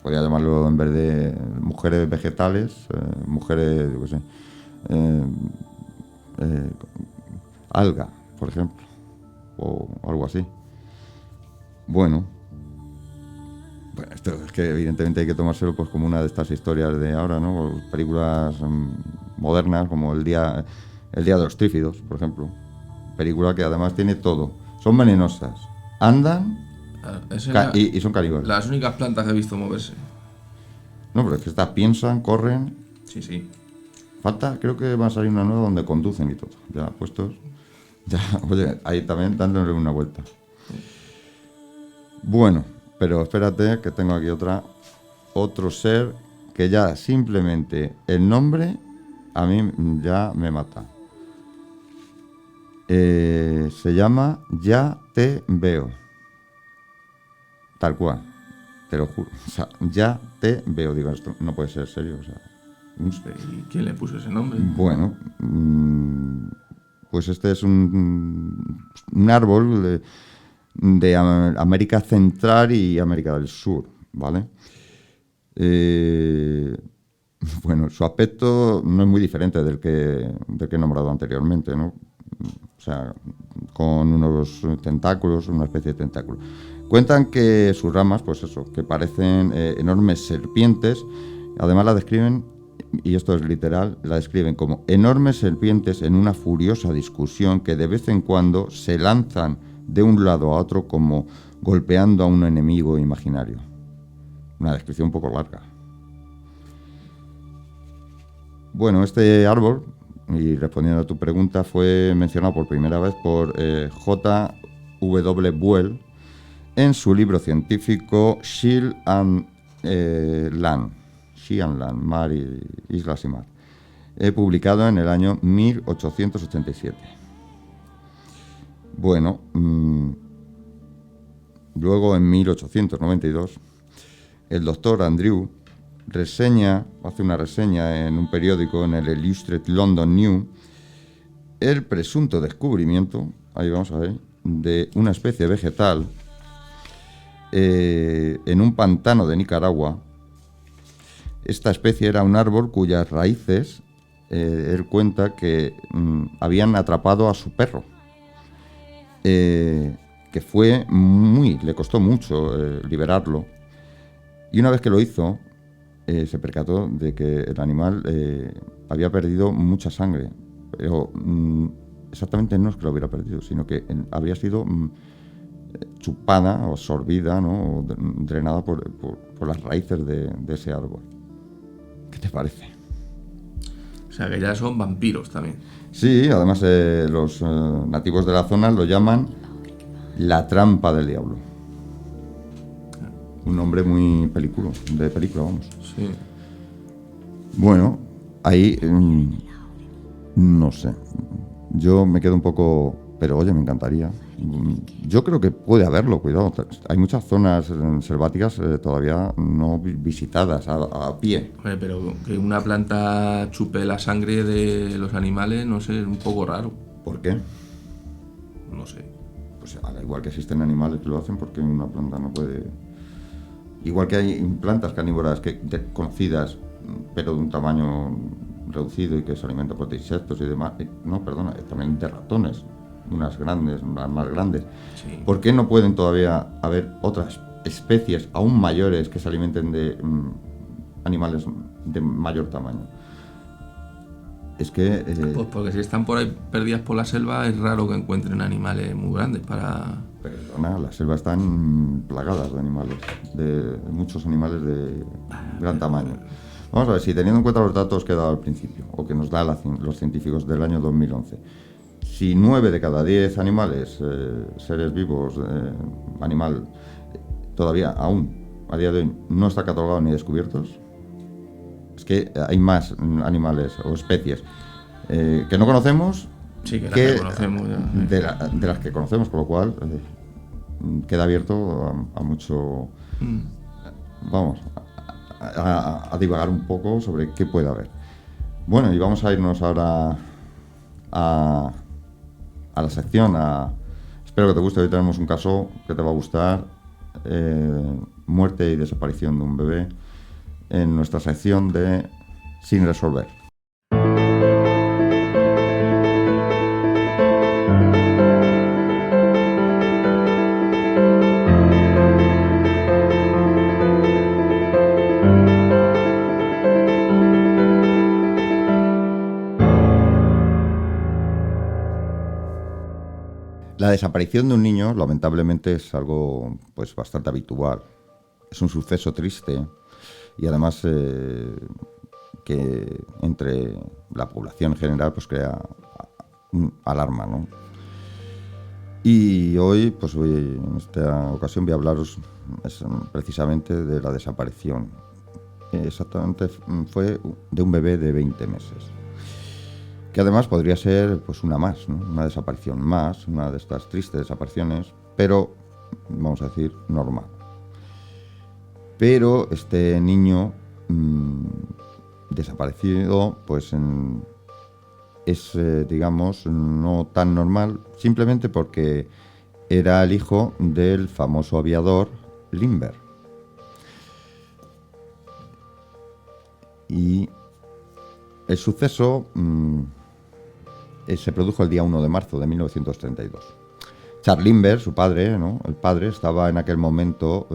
Podría llamarlo, en vez de mujeres vegetales, mujeres, yo qué sé, alga, por ejemplo, o algo así. Bueno, esto es que evidentemente hay que tomárselo pues como una de estas historias de ahora, ¿no? Películas modernas como El día de los trífidos, por ejemplo. Película que además tiene todo. Son venenosas, andan y son caníbales. Las únicas plantas que he visto moverse. No, pero es que estas piensan, corren. Sí. Falta, creo que va a salir una nueva donde conducen y todo. Ya puestos. Ya, oye, ahí también dándole una vuelta. Bueno, pero espérate que tengo aquí otro ser que ya simplemente el nombre a mí ya me mata. Se llama Ya te veo. Tal cual, te lo juro. O sea, Ya te veo. Digo, esto no puede ser serio. O sea, ¿Y quién le puso ese nombre? Bueno, pues este es un árbol de América Central y América del Sur, ¿vale? Bueno, su aspecto no es muy diferente del que he nombrado anteriormente, ¿no? O sea, con unos tentáculos, una especie de tentáculo. Cuentan que sus ramas, pues eso, que parecen enormes serpientes, además la describen y esto es literal, la describen como enormes serpientes en una furiosa discusión que de vez en cuando se lanzan de un lado a otro como golpeando a un enemigo imaginario. Una descripción un poco larga. Bueno, este árbol, y respondiendo a tu pregunta, fue mencionado por primera vez por J.W. Buell en su libro científico Shell and Land, Mar y Islas y Mar, publicado en el año 1887. Bueno, luego en 1892, el doctor Andrew hace una reseña en un periódico, en el Illustrated London News, el presunto descubrimiento, ahí vamos a ver, de una especie vegetal en un pantano de Nicaragua. Esta especie era un árbol cuyas raíces, él cuenta que habían atrapado a su perro, que le costó mucho liberarlo, y una vez que lo hizo, se percató de que el animal había perdido mucha sangre, pero exactamente no es que lo hubiera perdido, sino que habría sido chupada o absorbida, ¿no? O drenada por las raíces de ese árbol. ¿Qué te parece? O sea, que ya son vampiros también. Sí, además los nativos de la zona lo llaman la trampa del diablo. Un nombre muy de película, vamos. Sí. Bueno, ahí no sé. Yo me quedo un poco, pero oye, me encantaría. Yo creo que puede haberlo, cuidado. Hay muchas zonas selváticas todavía no visitadas a pie. Oye, pero que una planta chupe la sangre de los animales, no sé, es un poco raro. ¿Por qué? No sé. Pues al igual que existen animales que lo hacen, porque una planta no puede... Igual que hay plantas carnívoras conocidas, pero de un tamaño reducido y que se alimentan por insectos y demás. También de ratones, unas más grandes. Sí. ¿Por qué no pueden todavía haber otras especies aún mayores que se alimenten de animales de mayor tamaño? Es que... Pues porque si están por ahí perdidas por la selva, es raro que encuentren animales muy grandes para... Perdona, las selvas están plagadas de animales, de muchos animales de gran tamaño. Vamos a ver, si teniendo en cuenta los datos que he dado al principio, o que nos dan los científicos del año 2011, si 9 de cada 10 animales, seres vivos, animal, todavía aún, a día de hoy, no está catalogado ni descubiertos, es que hay más animales o especies que no conocemos. Sí, que conocemos ya. De las que conocemos, con lo cual queda abierto a mucho... Vamos, a divagar un poco sobre qué puede haber. Bueno, y vamos a irnos ahora a la sección. Espero que te guste. Hoy tenemos un caso que te va a gustar. Muerte y desaparición de un bebé, en nuestra sección de Sin Resolver. La desaparición de un niño, lamentablemente, es algo pues bastante habitual. Es un suceso triste y además que entre la población en general pues crea alarma, ¿no? Y hoy, en esta ocasión voy a hablaros precisamente de la desaparición. Exactamente fue de un bebé de 20 meses. Que además podría ser pues una más, ¿no? Una desaparición más, una de estas tristes desapariciones, pero, vamos a decir, normal. Pero este niño desaparecido, pues es, digamos, no tan normal, simplemente porque era el hijo del famoso aviador Lindbergh. Y el suceso se produjo el día 1 de marzo de 1932. Charles Lindbergh, su padre, ¿no? El padre estaba en aquel momento,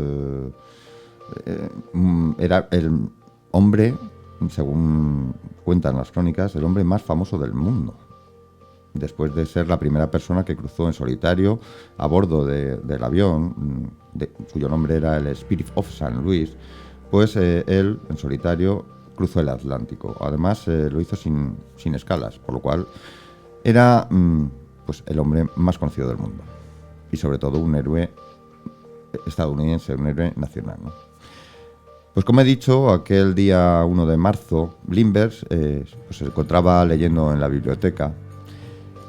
era el hombre según cuentan las crónicas, el hombre más famoso del mundo, después de ser la primera persona que cruzó en solitario a bordo del avión, cuyo nombre era el Spirit of St. Louis, pues él, en solitario, cruzó el Atlántico. Además, lo hizo sin escalas, por lo cual era pues el hombre más conocido del mundo. Y sobre todo un héroe estadounidense, un héroe nacional, ¿no? Pues como he dicho, aquel día 1 de marzo, Lindbergh pues se encontraba leyendo en la biblioteca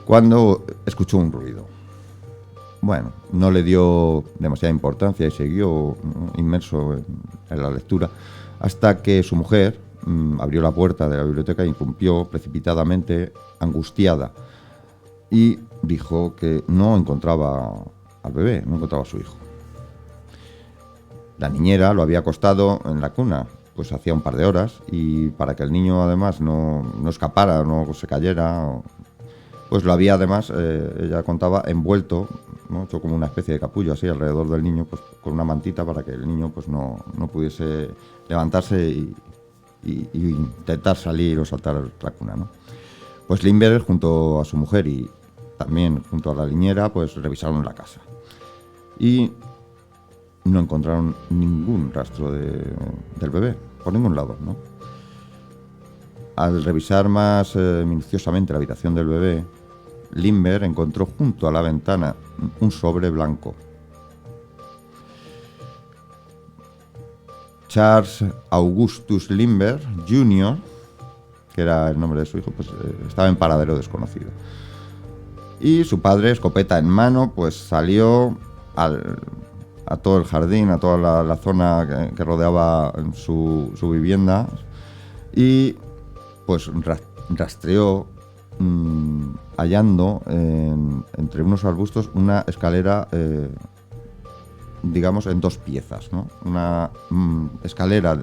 cuando escuchó un ruido. Bueno, no le dio demasiada importancia y siguió inmerso en la lectura hasta que su mujer abrió la puerta de la biblioteca e irrumpió precipitadamente, angustiada, y dijo que no encontraba al bebé, no encontraba a su hijo. La niñera lo había acostado en la cuna, pues hacía un par de horas, y para que el niño además no escapara, no se cayera, pues lo había además, ella contaba, envuelto, ¿no? Hecho como una especie de capullo así alrededor del niño, pues con una mantita para que el niño pues no pudiese levantarse y intentar salir o saltar la cuna, ¿no? Pues Lindbergh, junto a su mujer y también junto a la niñera, pues revisaron la casa y no encontraron ningún rastro del bebé, por ningún lado, ¿no? Al revisar más minuciosamente la habitación del bebé, Lindbergh encontró junto a la ventana un sobre blanco. Charles Augustus Lindbergh Jr., que era el nombre de su hijo, pues estaba en paradero desconocido. Y su padre, escopeta en mano, pues salió a todo el jardín, a toda la zona que rodeaba su vivienda, y pues rastreó, hallando entre unos arbustos una escalera, digamos, en dos piezas, ¿no? Una escalera,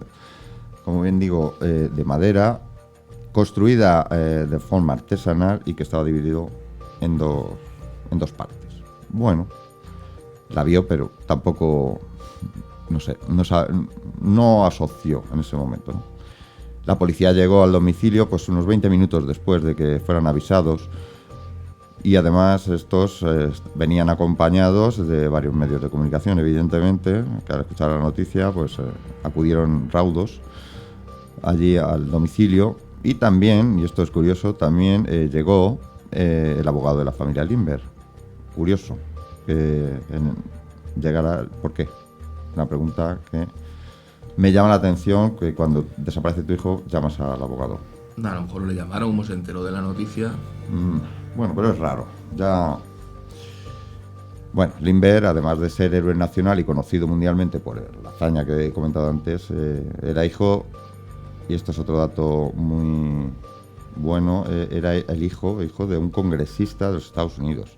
como bien digo, de madera, construida de forma artesanal y que estaba dividido en dos partes. Bueno, la vio, pero tampoco, no sé, no asoció en ese momento, ¿no? La policía llegó al domicilio pues unos 20 minutos después de que fueran avisados, y además estos venían acompañados de varios medios de comunicación, evidentemente, que al escuchar la noticia pues acudieron raudos allí al domicilio. Y también, y esto es curioso, también llegó el abogado de la familia Lindbergh. Curioso que llegara. ¿Por qué? Una pregunta que me llama la atención, que cuando desaparece tu hijo llamas al abogado. A lo mejor le llamaron, como se enteró de la noticia. Bueno, pero es raro. Ya. Bueno, Lindbergh, además de ser héroe nacional y conocido mundialmente por la hazaña que he comentado antes, era hijo, y esto es otro dato muy bueno, era el hijo de un congresista de los Estados Unidos.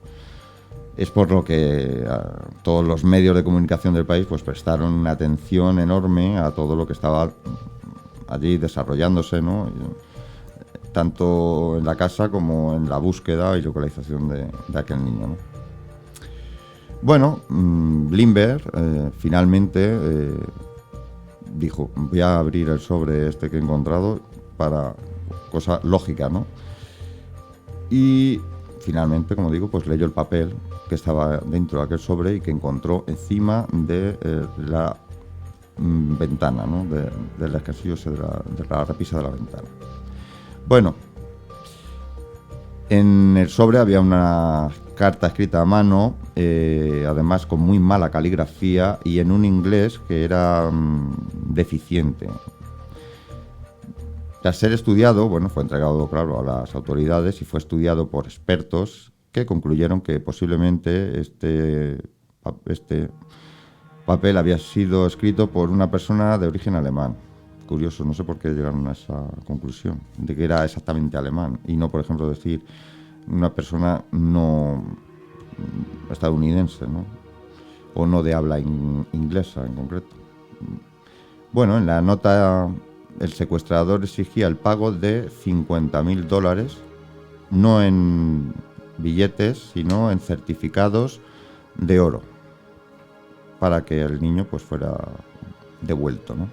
Es por lo que todos los medios de comunicación del país pues prestaron una atención enorme a todo lo que estaba allí desarrollándose, ¿no? Tanto en la casa como en la búsqueda y localización de aquel niño, ¿no? Bueno, Lindbergh finalmente dijo: voy a abrir el sobre este que he encontrado, para cosa lógica, ¿no? Y finalmente, como digo, pues leyó el papel que estaba dentro de aquel sobre y que encontró encima de la ventana, ¿no? Del escasillo de la repisa de la ventana. Bueno, en el sobre había una carta escrita a mano, además con muy mala caligrafía y en un inglés que era deficiente. Tras ser estudiado, bueno, fue entregado, claro, a las autoridades y fue estudiado por expertos que concluyeron que posiblemente este papel había sido escrito por una persona de origen alemán. Curioso, no sé por qué llegaron a esa conclusión, de que era exactamente alemán, y no, por ejemplo, decir una persona no estadounidense, ¿no? O no de habla inglesa en concreto. Bueno, en la nota el secuestrador exigía el pago de $50,000, no en billetes, sino en certificados de oro, para que el niño pues fuera devuelto, ¿no?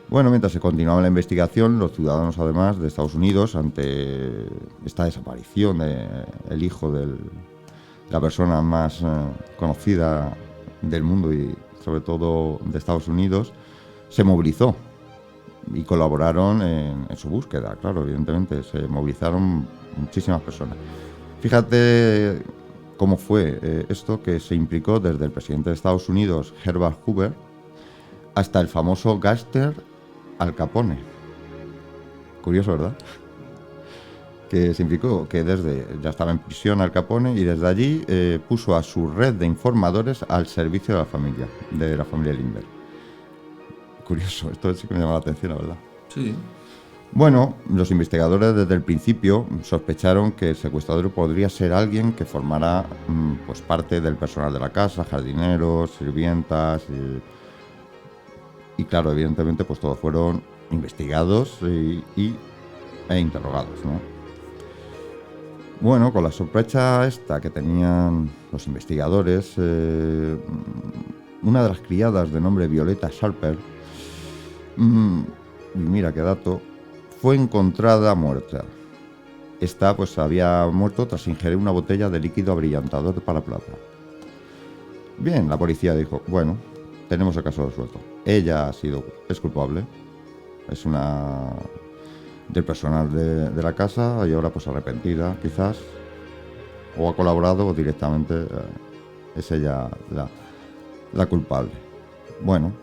Bueno, mientras se continuaba la investigación, los ciudadanos, además, de Estados Unidos, ante esta desaparición del hijo de la persona más conocida del mundo y, sobre todo, de Estados Unidos, se movilizó y colaboraron en su búsqueda. Claro, evidentemente, se movilizaron muchísimas personas. Fíjate cómo fue esto, que se implicó desde el presidente de Estados Unidos, Herbert Hoover, hasta el famoso gángster Al Capone. Curioso, ¿verdad? Que se implicó que ya estaba en prisión Al Capone, y desde allí puso a su red de informadores al servicio de la familia Lindbergh. Curioso, esto sí que me llama la atención, la verdad. Sí. Bueno, los investigadores desde el principio sospecharon que el secuestrador podría ser alguien que formara pues parte del personal de la casa, jardineros, sirvientas, y claro, evidentemente, pues todos fueron investigados e interrogados, ¿no? Bueno, con la sospecha esta que tenían los investigadores, una de las criadas de nombre Violeta Sharper, y mira qué dato, fue encontrada muerta. Esta pues había muerto tras ingerir una botella de líquido abrillantador para plata. Bien, la policía dijo, bueno, tenemos el caso resuelto. Ella es culpable, es una del personal de la casa, y ahora pues arrepentida quizás, o ha colaborado, o directamente es ella la culpable. Bueno,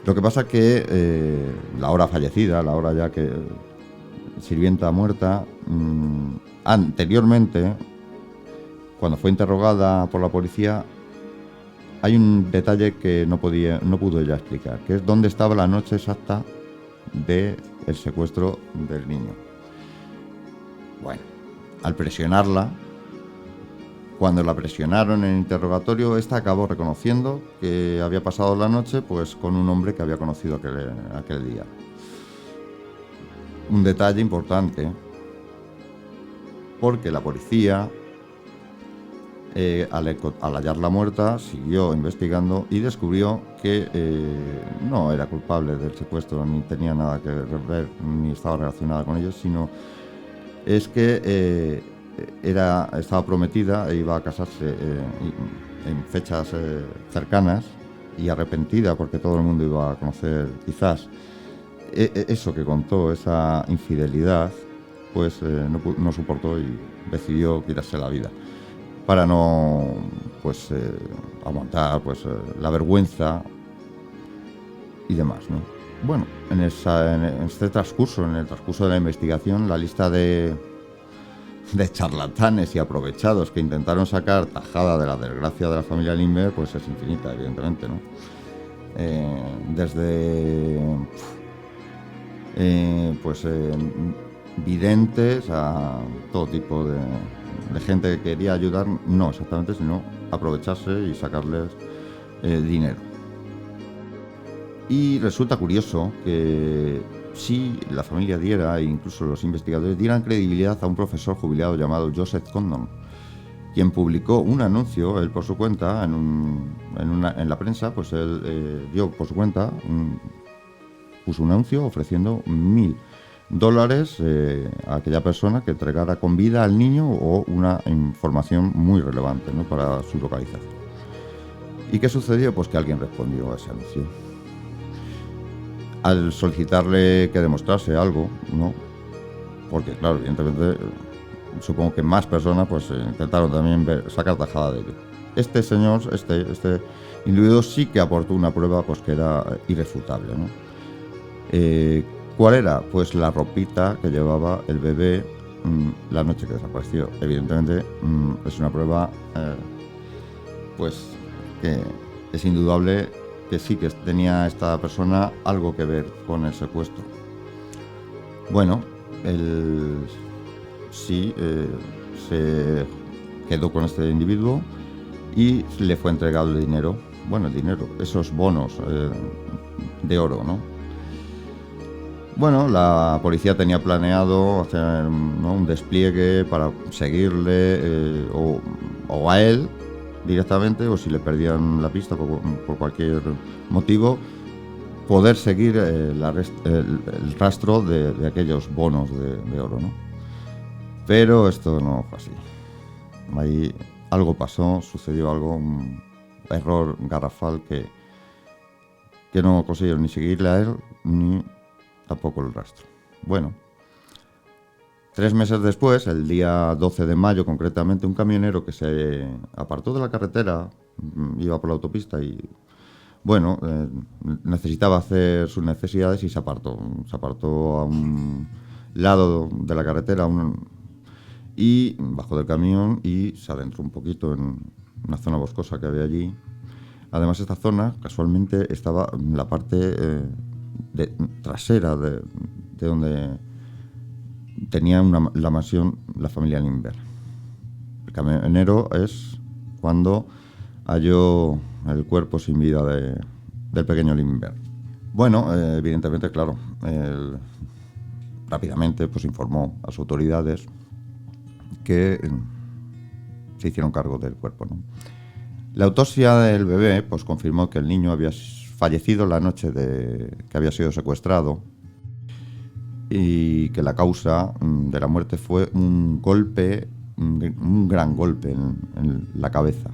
lo que pasa que la hora fallecida, la hora ya que sirvienta muerta, anteriormente, cuando fue interrogada por la policía, hay un detalle que no pudo ella explicar, que es dónde estaba la noche exacta del secuestro del niño. Bueno, al presionarla, cuando la presionaron en el interrogatorio, esta acabó reconociendo que había pasado la noche pues con un hombre que había conocido aquel día. Un detalle importante, porque la policía, al hallarla muerta, siguió investigando y descubrió que no era culpable del secuestro, ni tenía nada que ver, ni estaba relacionada con ellos, sino es que estaba prometida e iba a casarse en fechas cercanas, y arrepentida porque todo el mundo iba a conocer quizás eso que contó, esa infidelidad, pues no soportó y decidió quitarse la vida para no aguantar la vergüenza y demás, ¿no? Bueno, en el transcurso de la investigación, la lista de charlatanes y aprovechados que intentaron sacar tajada de la desgracia de la familia Lindbergh pues es infinita, evidentemente, ¿no? Desde videntes a todo tipo de gente que quería ayudar, no exactamente, sino aprovecharse y sacarles dinero. Y resulta curioso que si la familia diera, e incluso los investigadores, dieran credibilidad a un profesor jubilado llamado Joseph Condon, quien publicó un anuncio, él por su cuenta, en la prensa, pues él dio por su cuenta, puso un anuncio ofreciendo $1.000 a aquella persona que entregara con vida al niño o una información muy relevante, ¿no?, para su localización. ¿Y qué sucedió? Pues que alguien respondió a ese anuncio. Al solicitarle que demostrase algo, ¿no? Porque, claro, evidentemente, supongo que más personas pues intentaron también sacar tajada de ello. Este señor, este individuo sí que aportó una prueba pues que era irrefutable, ¿no? ¿Cuál era? Pues la ropita que llevaba el bebé la noche que desapareció. Evidentemente es una prueba pues que es indudable que sí que tenía esta persona algo que ver con el secuestro. Bueno, él sí se quedó con este individuo y le fue entregado el dinero. Bueno, el dinero, esos bonos de oro, ¿no? Bueno, la policía tenía planeado hacer, ¿no?, un despliegue para seguirle o a él directamente, o si le perdían la pista por cualquier motivo, poder seguir el rastro de aquellos bonos de oro, ¿no? Pero esto no fue así. Ahí algo pasó, sucedió algo, un error garrafal que no consiguieron ni seguirle a él ni tampoco el rastro. Bueno, 3 meses después, el día 12 de mayo concretamente, un camionero que se apartó de la carretera, iba por la autopista y, bueno, necesitaba hacer sus necesidades y se apartó. Se apartó a un lado de la carretera y bajó del camión y se adentró un poquito en una zona boscosa que había allí. Además, esta zona casualmente estaba en la parte trasera de donde tenía la mansión la familia Lindbergh. El camionero es cuando halló el cuerpo sin vida del pequeño Lindbergh. Bueno, evidentemente, claro, él rápidamente pues informó a las autoridades que se hicieron cargo del cuerpo, ¿no? La autopsia del bebé pues confirmó que el niño había fallecido la noche que había sido secuestrado y que la causa de la muerte fue un gran golpe en la cabeza.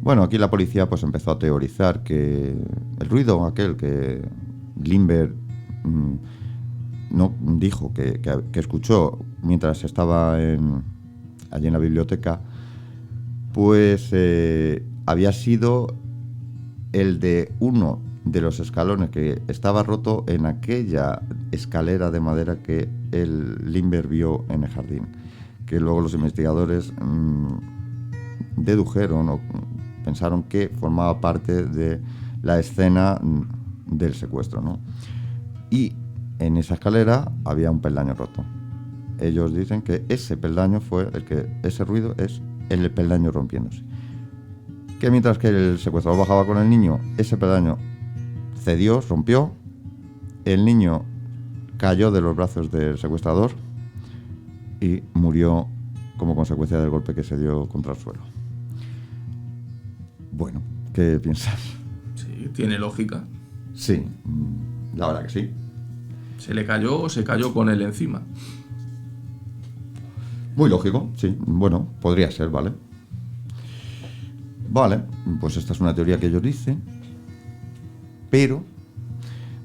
Bueno, aquí la policía pues empezó a teorizar que el ruido aquel que Lindbergh no dijo que escuchó mientras estaba allí en la biblioteca, pues había sido el de uno de los escalones que estaba roto en aquella escalera de madera que el Lindbergh vio en el jardín, que luego los investigadores dedujeron o pensaron que formaba parte de la escena del secuestro, ¿no? Y en esa escalera había un peldaño roto. Ellos dicen que ese peldaño fue ese ruido es el peldaño rompiéndose. Que mientras que el secuestrador bajaba con el niño, ese peldaño cedió, rompió, el niño cayó de los brazos del secuestrador y murió como consecuencia del golpe que se dio contra el suelo. Bueno, ¿qué piensas? Sí, tiene lógica. Sí, la verdad que sí. Se le cayó o se cayó con él encima. Muy lógico, sí. Bueno, podría ser, ¿vale? Vale, pues esta es una teoría que ellos dicen. Pero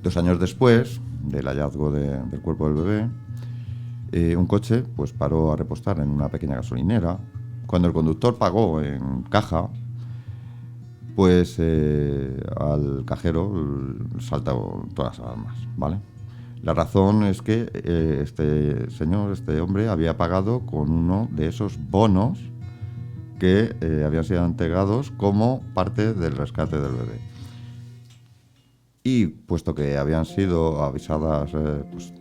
2 años después del hallazgo del cuerpo del bebé, un coche pues paró a repostar en una pequeña gasolinera. Cuando el conductor pagó en caja, pues al cajero saltó todas las alarmas, ¿vale? La razón es que este hombre, había pagado con uno de esos bonos que habían sido entregados como parte del rescate del bebé. Y puesto que habían sido avisadas pues,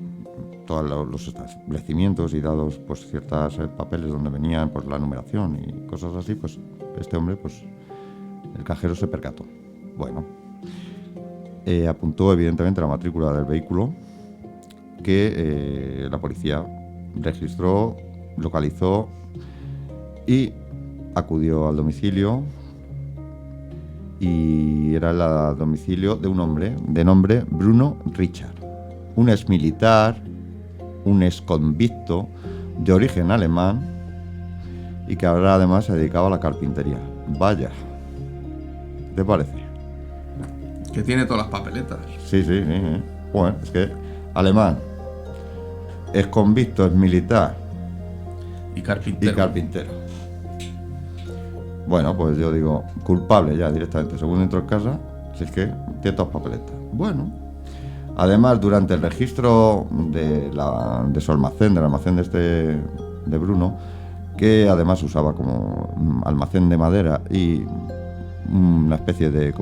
todos los establecimientos y dados pues, ciertos papeles donde venían pues, la numeración y cosas así, pues este hombre, pues el cajero se percató. Bueno, apuntó evidentemente la matrícula del vehículo que la policía registró, localizó y acudió al domicilio, y era el domicilio de un hombre de nombre Bruno Richard, un exmilitar, un exconvicto de origen alemán y que ahora además se dedicaba a la carpintería. Vaya, ¿qué te parece? Que tiene todas las papeletas. Sí. Bueno, es que alemán, exconvicto, exmilitar y carpintero. Bueno, pues yo digo, culpable ya directamente. Según entró en casa, si es que tiene todas papeletas. Bueno, además, durante el registro de su almacén, del almacén de Bruno, que además usaba como almacén de madera y una especie de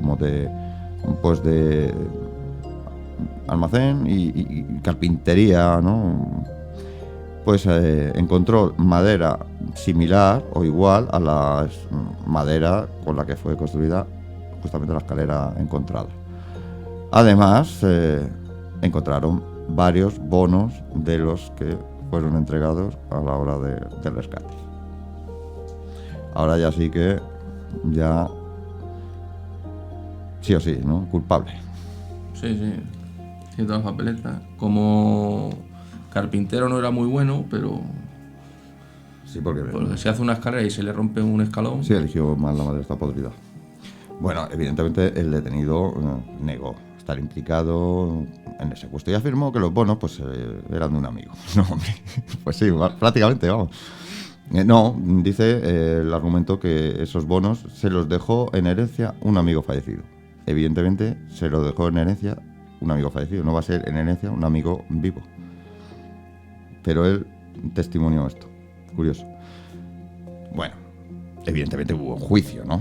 almacén y carpintería, ¿no? Pues encontró madera similar o igual a la madera con la que fue construida justamente la escalera encontrada. Además, encontraron varios bonos de los que fueron entregados a la hora del rescate. Ahora ya sí que, ya sí o sí, ¿no? Culpable. Sí, sí. Tiene todas las papeletas. Como carpintero no era muy bueno, pero Sí, porque si hace una escalera y se le rompe un escalón. sí eligió mal la madre esta podrida. Bueno, evidentemente el detenido negó estar implicado en el secuestro y afirmó que los bonos pues eran de un amigo. No, hombre, pues sí, prácticamente, vamos. No, dice el argumento que esos bonos se los dejó en herencia un amigo fallecido. Evidentemente se los dejó en herencia un amigo fallecido, no va a ser en herencia un amigo vivo. Pero él testimonió esto. Curioso. Bueno, evidentemente hubo juicio, ¿no?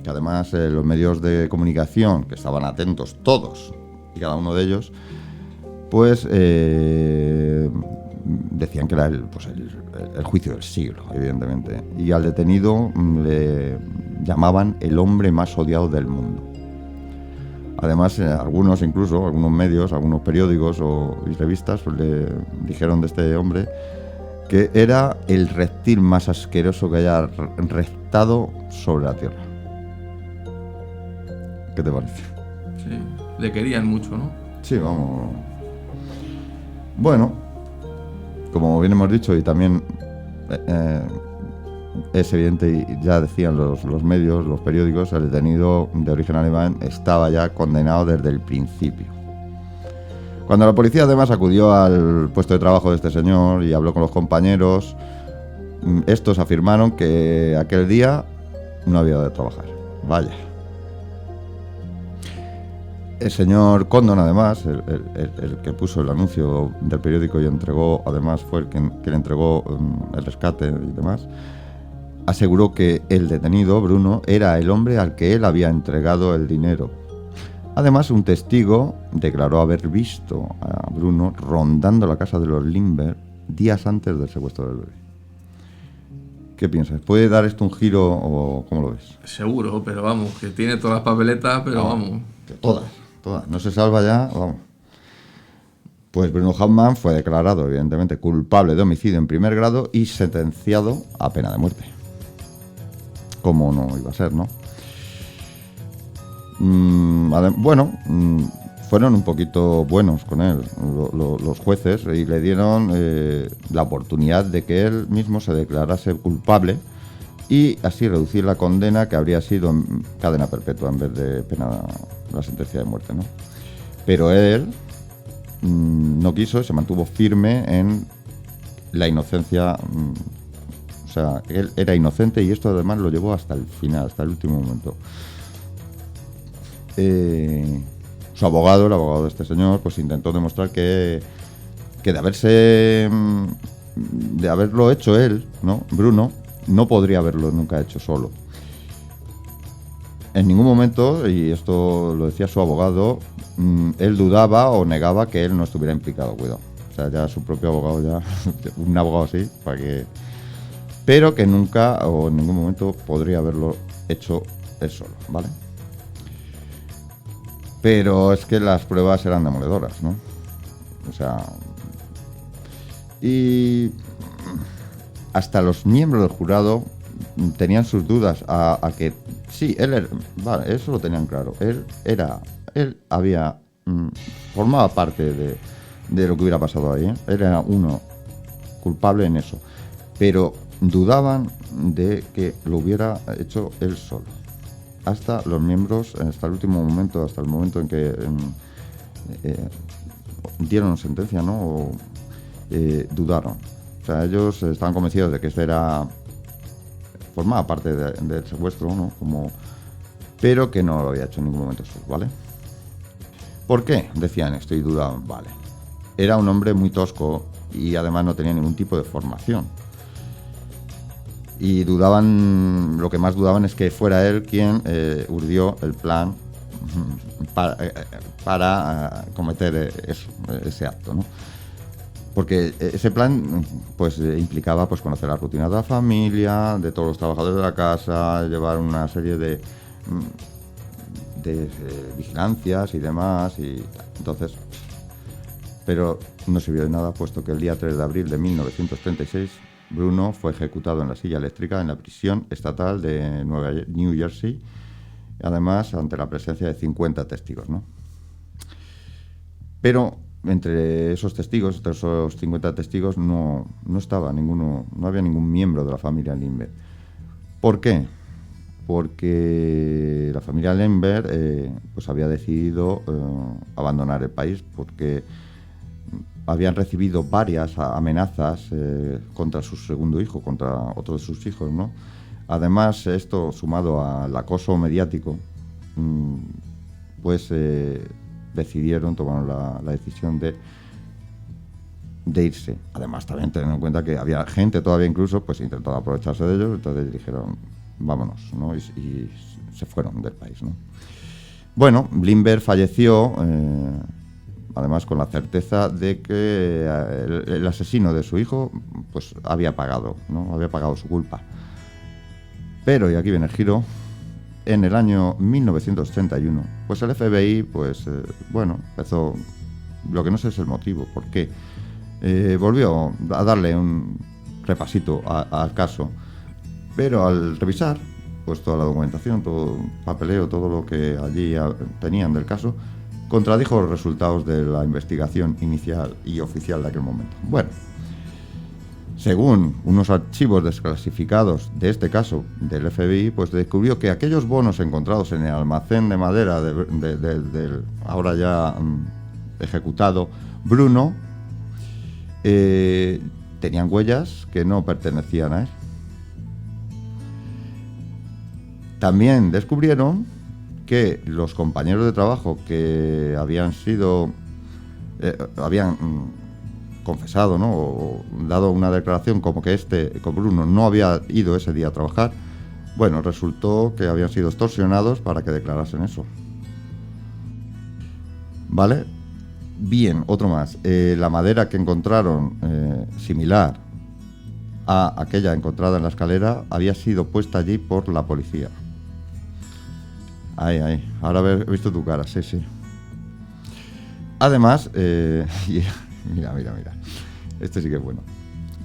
Que además los medios de comunicación, que estaban atentos todos y cada uno de ellos, pues decían que era el juicio del siglo, evidentemente. Y al detenido le llamaban el hombre más odiado del mundo. Además, algunos medios, algunos periódicos y revistas pues, le dijeron de este hombre que era el reptil más asqueroso que haya restado sobre la tierra. ¿Qué te parece? Sí, le querían mucho, ¿no? Sí, vamos. Bueno, como bien hemos dicho, y también es evidente, y ya decían los medios, los periódicos, el detenido de origen alemán estaba ya condenado desde el principio. Cuando la policía además acudió al puesto de trabajo de este señor y habló con los compañeros, estos afirmaron que aquel día no había de trabajar. Vaya. El señor Condon, además, el que puso el anuncio del periódico y entregó, además fue el que le entregó el rescate y demás, aseguró que el detenido, Bruno, era el hombre al que él había entregado el dinero. Además, un testigo declaró haber visto a Bruno rondando la casa de los Lindbergh días antes del secuestro del bebé. ¿Qué piensas? ¿Puede dar esto un giro o cómo lo ves? Seguro, pero vamos, que tiene todas las papeletas, pero vamos. Que todas. No se salva ya, vamos. Pues Bruno Hauptmann fue declarado, evidentemente, culpable de homicidio en primer grado y sentenciado a pena de muerte. ¿Cómo no iba a ser, no? Fueron un poquito buenos con él los jueces y le dieron la oportunidad de que él mismo se declarase culpable y así reducir la condena, que habría sido en cadena perpetua en vez de la sentencia de muerte, ¿no? Pero él no quiso, se mantuvo firme en la inocencia. O sea, él era inocente y esto además lo llevó hasta el final, hasta el último momento. Su abogado, el abogado de este señor, pues intentó demostrar que de haberlo hecho él, ¿no? Bruno, no podría haberlo nunca hecho solo. En ningún momento, y esto lo decía su abogado, él dudaba o negaba que él no estuviera implicado, cuidado. O sea, ya su propio abogado, ya un abogado así, para que... Pero que nunca o en ningún momento podría haberlo hecho él solo, ¿vale? Pero es que las pruebas eran demoledoras, ¿no? O sea... Y hasta los miembros del jurado tenían sus dudas a que sí, vale, eso lo tenían claro. Él formaba parte de lo que hubiera pasado ahí, ¿eh? Él era uno culpable en eso, pero dudaban de que lo hubiera hecho él solo. Hasta los miembros, hasta el último momento, hasta el momento en que dieron sentencia, ¿no? Dudaron. O sea, ellos estaban convencidos de que esto formaba parte del secuestro, ¿no? Pero que no lo había hecho en ningún momento solo, ¿vale? ¿Por qué? Decían esto y dudaban, vale. Era un hombre muy tosco y además no tenía ningún tipo de formación. Y lo que más dudaban es que fuera él quien urdió el plan para cometer ese acto, ¿no? Porque ese plan pues implicaba pues conocer la rutina de la familia, de todos los trabajadores de la casa, llevar una serie de vigilancias y demás, y entonces, pero no sirvió de nada, puesto que el día 3 de abril de 1936 Bruno fue ejecutado en la silla eléctrica en la prisión estatal de New Jersey, además ante la presencia de 50 testigos, ¿no? Pero entre esos testigos, entre esos 50 testigos, no estaba ninguno, no había ningún miembro de la familia Lindbergh. ¿Por qué? Porque la familia Lindbergh pues había decidido abandonar el país porque habían recibido varias amenazas contra su segundo hijo, contra otro de sus hijos, ¿no? Además, esto sumado al acoso mediático, pues tomaron la decisión de irse. Además, también teniendo en cuenta que había gente todavía incluso pues intentando aprovecharse de ellos, entonces dijeron, vámonos, ¿no? Y se fueron del país, ¿no? Bueno, Lindbergh falleció, además con la certeza de que el asesino de su hijo pues había pagado, ¿no? Había pagado su culpa. Pero, y aquí viene el giro, en el año 1931, pues el FBI, pues, empezó, lo que no sé es el motivo, por qué, volvió a darle un repasito al caso, pero al revisar, pues toda la documentación, todo el papeleo, todo lo que allí tenían del caso, contradijo los resultados de la investigación inicial y oficial de aquel momento. Bueno, según unos archivos desclasificados de este caso del FBI, pues descubrió que aquellos bonos encontrados en el almacén de madera del ahora ya ejecutado Bruno tenían huellas que no pertenecían a él. También descubrieron que los compañeros de trabajo que habían confesado, ¿no? O dado una declaración como que con Bruno no había ido ese día a trabajar, bueno, resultó que habían sido extorsionados para que declarasen eso. ¿Vale? Bien, otro más. La madera que encontraron, similar a aquella encontrada en la escalera, había sido puesta allí por la policía. Ahí. Ahora he visto tu cara, sí. Además, mira. Este sí que es bueno.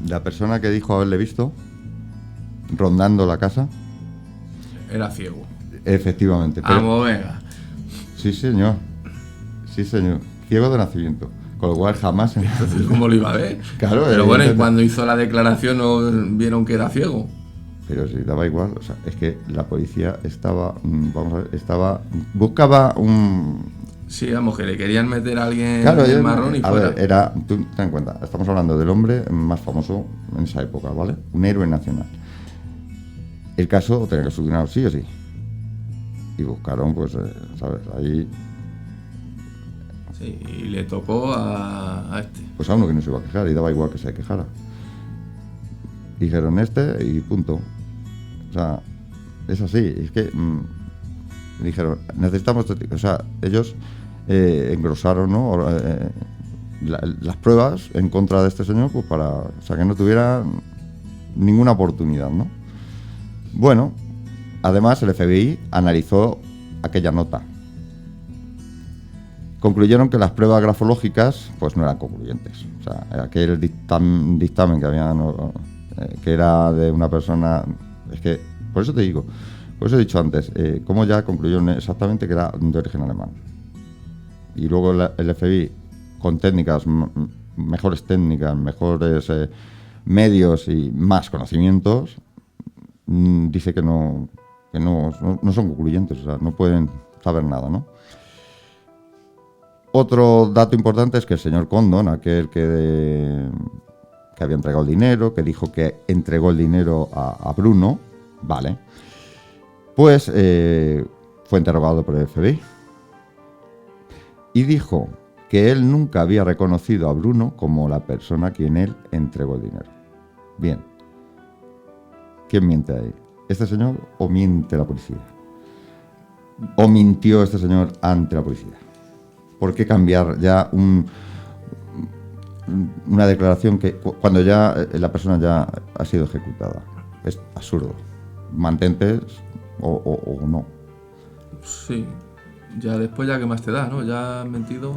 La persona que dijo haberle visto rondando la casa era ciego. Efectivamente. Vamos, venga. Sí, señor. Ciego de nacimiento. Con lo cual jamás... Entonces, ¿cómo lo iba a ver? Claro. Pero bueno, y cuando hizo la declaración no vieron que era ciego. Pero sí, daba igual. O sea, es que la policía buscaba un... Sí, vamos, que le querían meter a alguien en el marrón y fuera. A ver, tú ten en cuenta, estamos hablando del hombre más famoso en esa época, ¿vale? Un héroe nacional. El caso tenía que solucionar sí o sí. Y buscaron, pues, ¿sabes? Ahí... Sí, y le tocó a este. Pues a uno que no se iba a quejar, y daba igual que se quejara. Dijeron y punto. O sea, es así, es que... dijeron, necesitamos... O sea, ellos engrosaron, ¿no? Las pruebas en contra de este señor, pues para... O sea, que no tuviera ninguna oportunidad, ¿no? Bueno, además el FBI analizó aquella nota. Concluyeron que las pruebas grafológicas, pues no eran concluyentes. O sea, aquel dictamen que habían... que era de una persona... Es que, por eso te digo... Pues he dicho antes, cómo ya concluyeron exactamente que era de origen alemán. Y luego el FBI, con técnicas, mejores medios y más conocimientos, dice que no son concluyentes, o sea, no pueden saber nada, ¿no? Otro dato importante es que el señor Condon, aquel que había entregado el dinero, que dijo que entregó el dinero a Bruno, vale, pues fue interrogado por el FBI y dijo que él nunca había reconocido a Bruno como la persona a quien él entregó el dinero. Bien, ¿quién miente ahí? ¿Este señor o miente la policía? ¿O mintió este señor ante la policía? ¿Por qué cambiar ya una declaración cuando ya la persona ya ha sido ejecutada? Es absurdo. Mantente o no. Sí, ya después ya que más te da, ¿no? Ya has mentido.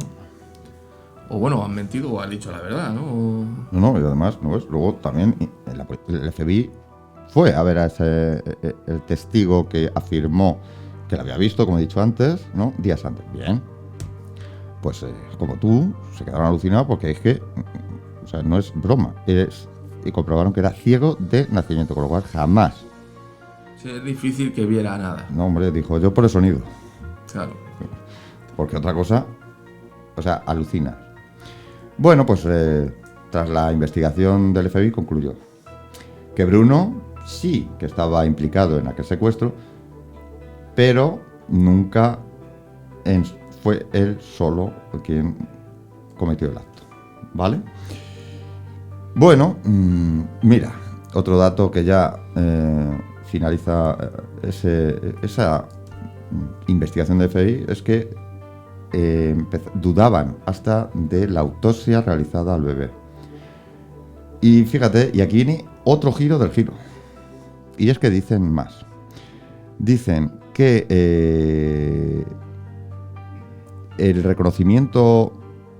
O bueno, has mentido o has dicho la verdad, ¿no? No, y además, ¿no ves? Luego también el FBI fue a ver a el testigo que afirmó que lo había visto, como he dicho antes, ¿no? Días antes. Bien. pues como tú, se quedaron alucinados porque es que, o sea, no es broma, y comprobaron que era ciego de nacimiento, con lo cual jamás. Sí, es difícil que viera nada. No, hombre, dijo, yo por el sonido. Claro. Porque otra cosa, o sea, alucina. Bueno, pues tras la investigación del FBI concluyó que Bruno sí que estaba implicado en aquel secuestro, pero nunca fue él solo quien cometió el acto, ¿vale? Bueno, mira, otro dato que ya finaliza esa investigación de FBI es que dudaban hasta de la autopsia realizada al bebé. Y fíjate, y aquí viene otro giro del giro. Y es que dicen más. Dicen que el reconocimiento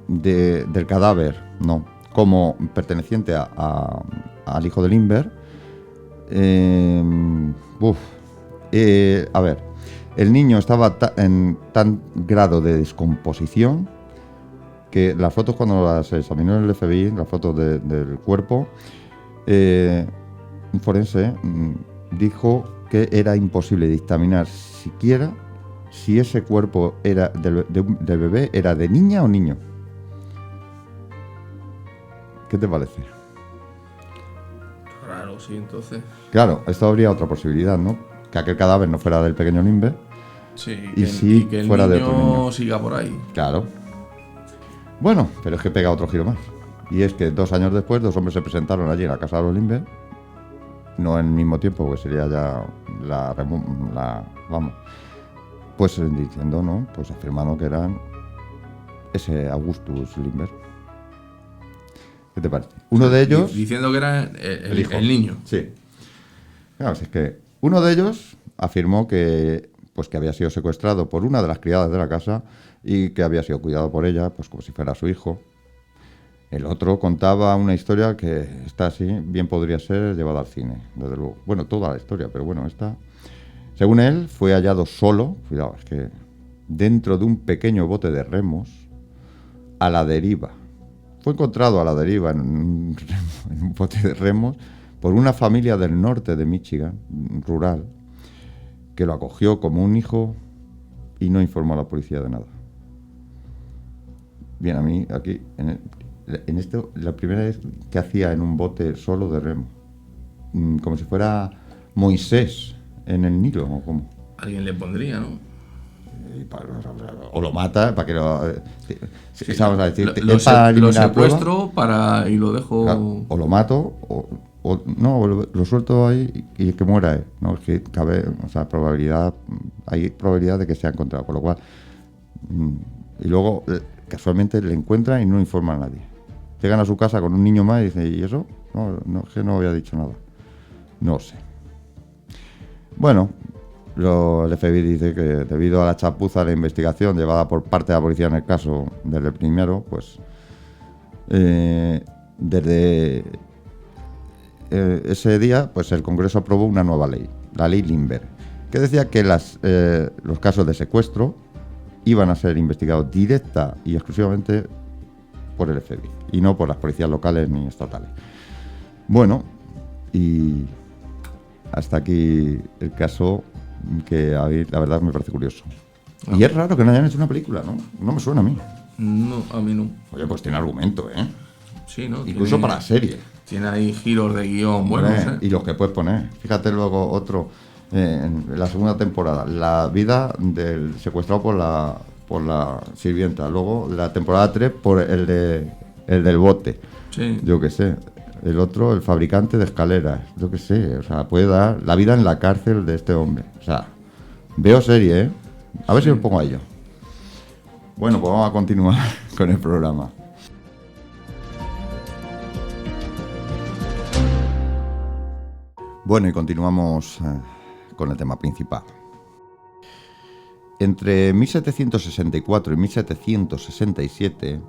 del cadáver, no, como perteneciente al hijo de Lindbergh, a ver, el niño estaba en tan grado de descomposición que las fotos, cuando las examinó el FBI, las fotos del cuerpo, un forense dijo que era imposible dictaminar siquiera si ese cuerpo era del bebé era de niña o niño. ¿Qué te parece? Raro, sí, entonces. Claro, esto habría otra posibilidad, ¿no? Que aquel cadáver no fuera del pequeño Lindbergh. Sí, y que el fuera niño de otro niño siga por ahí. Claro. Bueno, pero es que pega otro giro más. Y es que 2 años después, 2 hombres se presentaron allí en la casa de los Lindbergh. No en el mismo tiempo, porque sería ya vamos. Pues diciendo, ¿no? Pues afirmando que eran ese Augustus Lindbergh. ¿Qué te parece? Uno de ellos... Diciendo que era el niño. Sí. Claro, es que uno de ellos afirmó que había sido secuestrado por una de las criadas de la casa y que había sido cuidado por ella, pues como si fuera su hijo. El otro contaba una historia que esta así bien podría ser llevada al cine, desde luego. Bueno, toda la historia, pero bueno, esta... Según él, fue hallado solo, cuidado, es que dentro de un pequeño bote de remos, a la deriva. Fue encontrado a la deriva en un bote de remos por una familia del norte de Michigan, rural, que lo acogió como un hijo y no informó a la policía de nada. Bien, a mí aquí, en esto, la primera vez que hacía en un bote solo de remo, como si fuera Moisés en el Nilo, ¿o cómo? Alguien le pondría, ¿no? O lo mata para que lo... Sí, vamos a decir, lo secuestro y lo dejo... Claro, o lo mato, o no, lo suelto ahí y que muera él. No, es que cabe, o sea, hay probabilidad de que sea encontrado, por lo cual... y luego, casualmente, le encuentran y no informan a nadie. Llegan a su casa con un niño más y dicen, ¿y eso? No, es que no había dicho nada. No sé. Bueno, el FBI dice que debido a la chapuza de la investigación llevada por parte de la policía en el caso del primero, pues desde ese día, pues el Congreso aprobó una nueva ley, la ley Lindbergh, que decía que los casos de secuestro iban a ser investigados directa y exclusivamente por el FBI y no por las policías locales ni estatales. Bueno, y hasta aquí el caso, que a mí, la verdad, me parece curioso. Y es raro que no hayan hecho una película, ¿no? No me suena a mí. No, a mí no. Oye, pues tiene argumento, ¿eh? Sí, ¿no? Incluso para serie. Tiene ahí giros de guión buenos, ¿eh? Y los que puedes poner. Fíjate luego otro, en la segunda temporada, la vida del secuestrado por la sirvienta. Luego, la temporada 3, por el del bote. Sí. Yo qué sé. El otro, el fabricante de escaleras. Yo qué sé. O sea, puede dar la vida en la cárcel de este hombre. O sea, veo serie, ¿eh? A ver si me pongo a ello. Bueno, pues vamos a continuar con el programa. Bueno, y continuamos con el tema principal. Entre 1764 y 1767,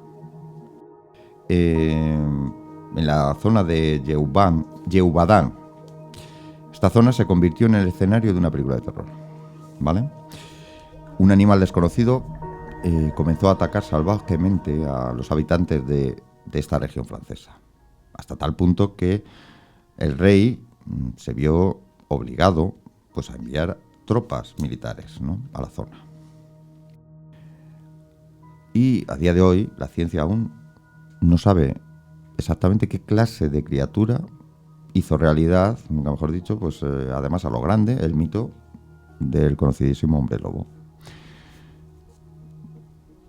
en la zona de Yeubadán, esta zona se convirtió en el escenario de una película de terror, ¿vale? Un animal desconocido comenzó a atacar salvajemente a los habitantes de esta región francesa, hasta tal punto que el rey se vio obligado pues, a enviar tropas militares, ¿no?, a la zona. Y a día de hoy la ciencia aún no sabe exactamente qué clase de criatura hizo realidad, nunca mejor dicho, pues además a lo grande, el mito del conocidísimo hombre lobo.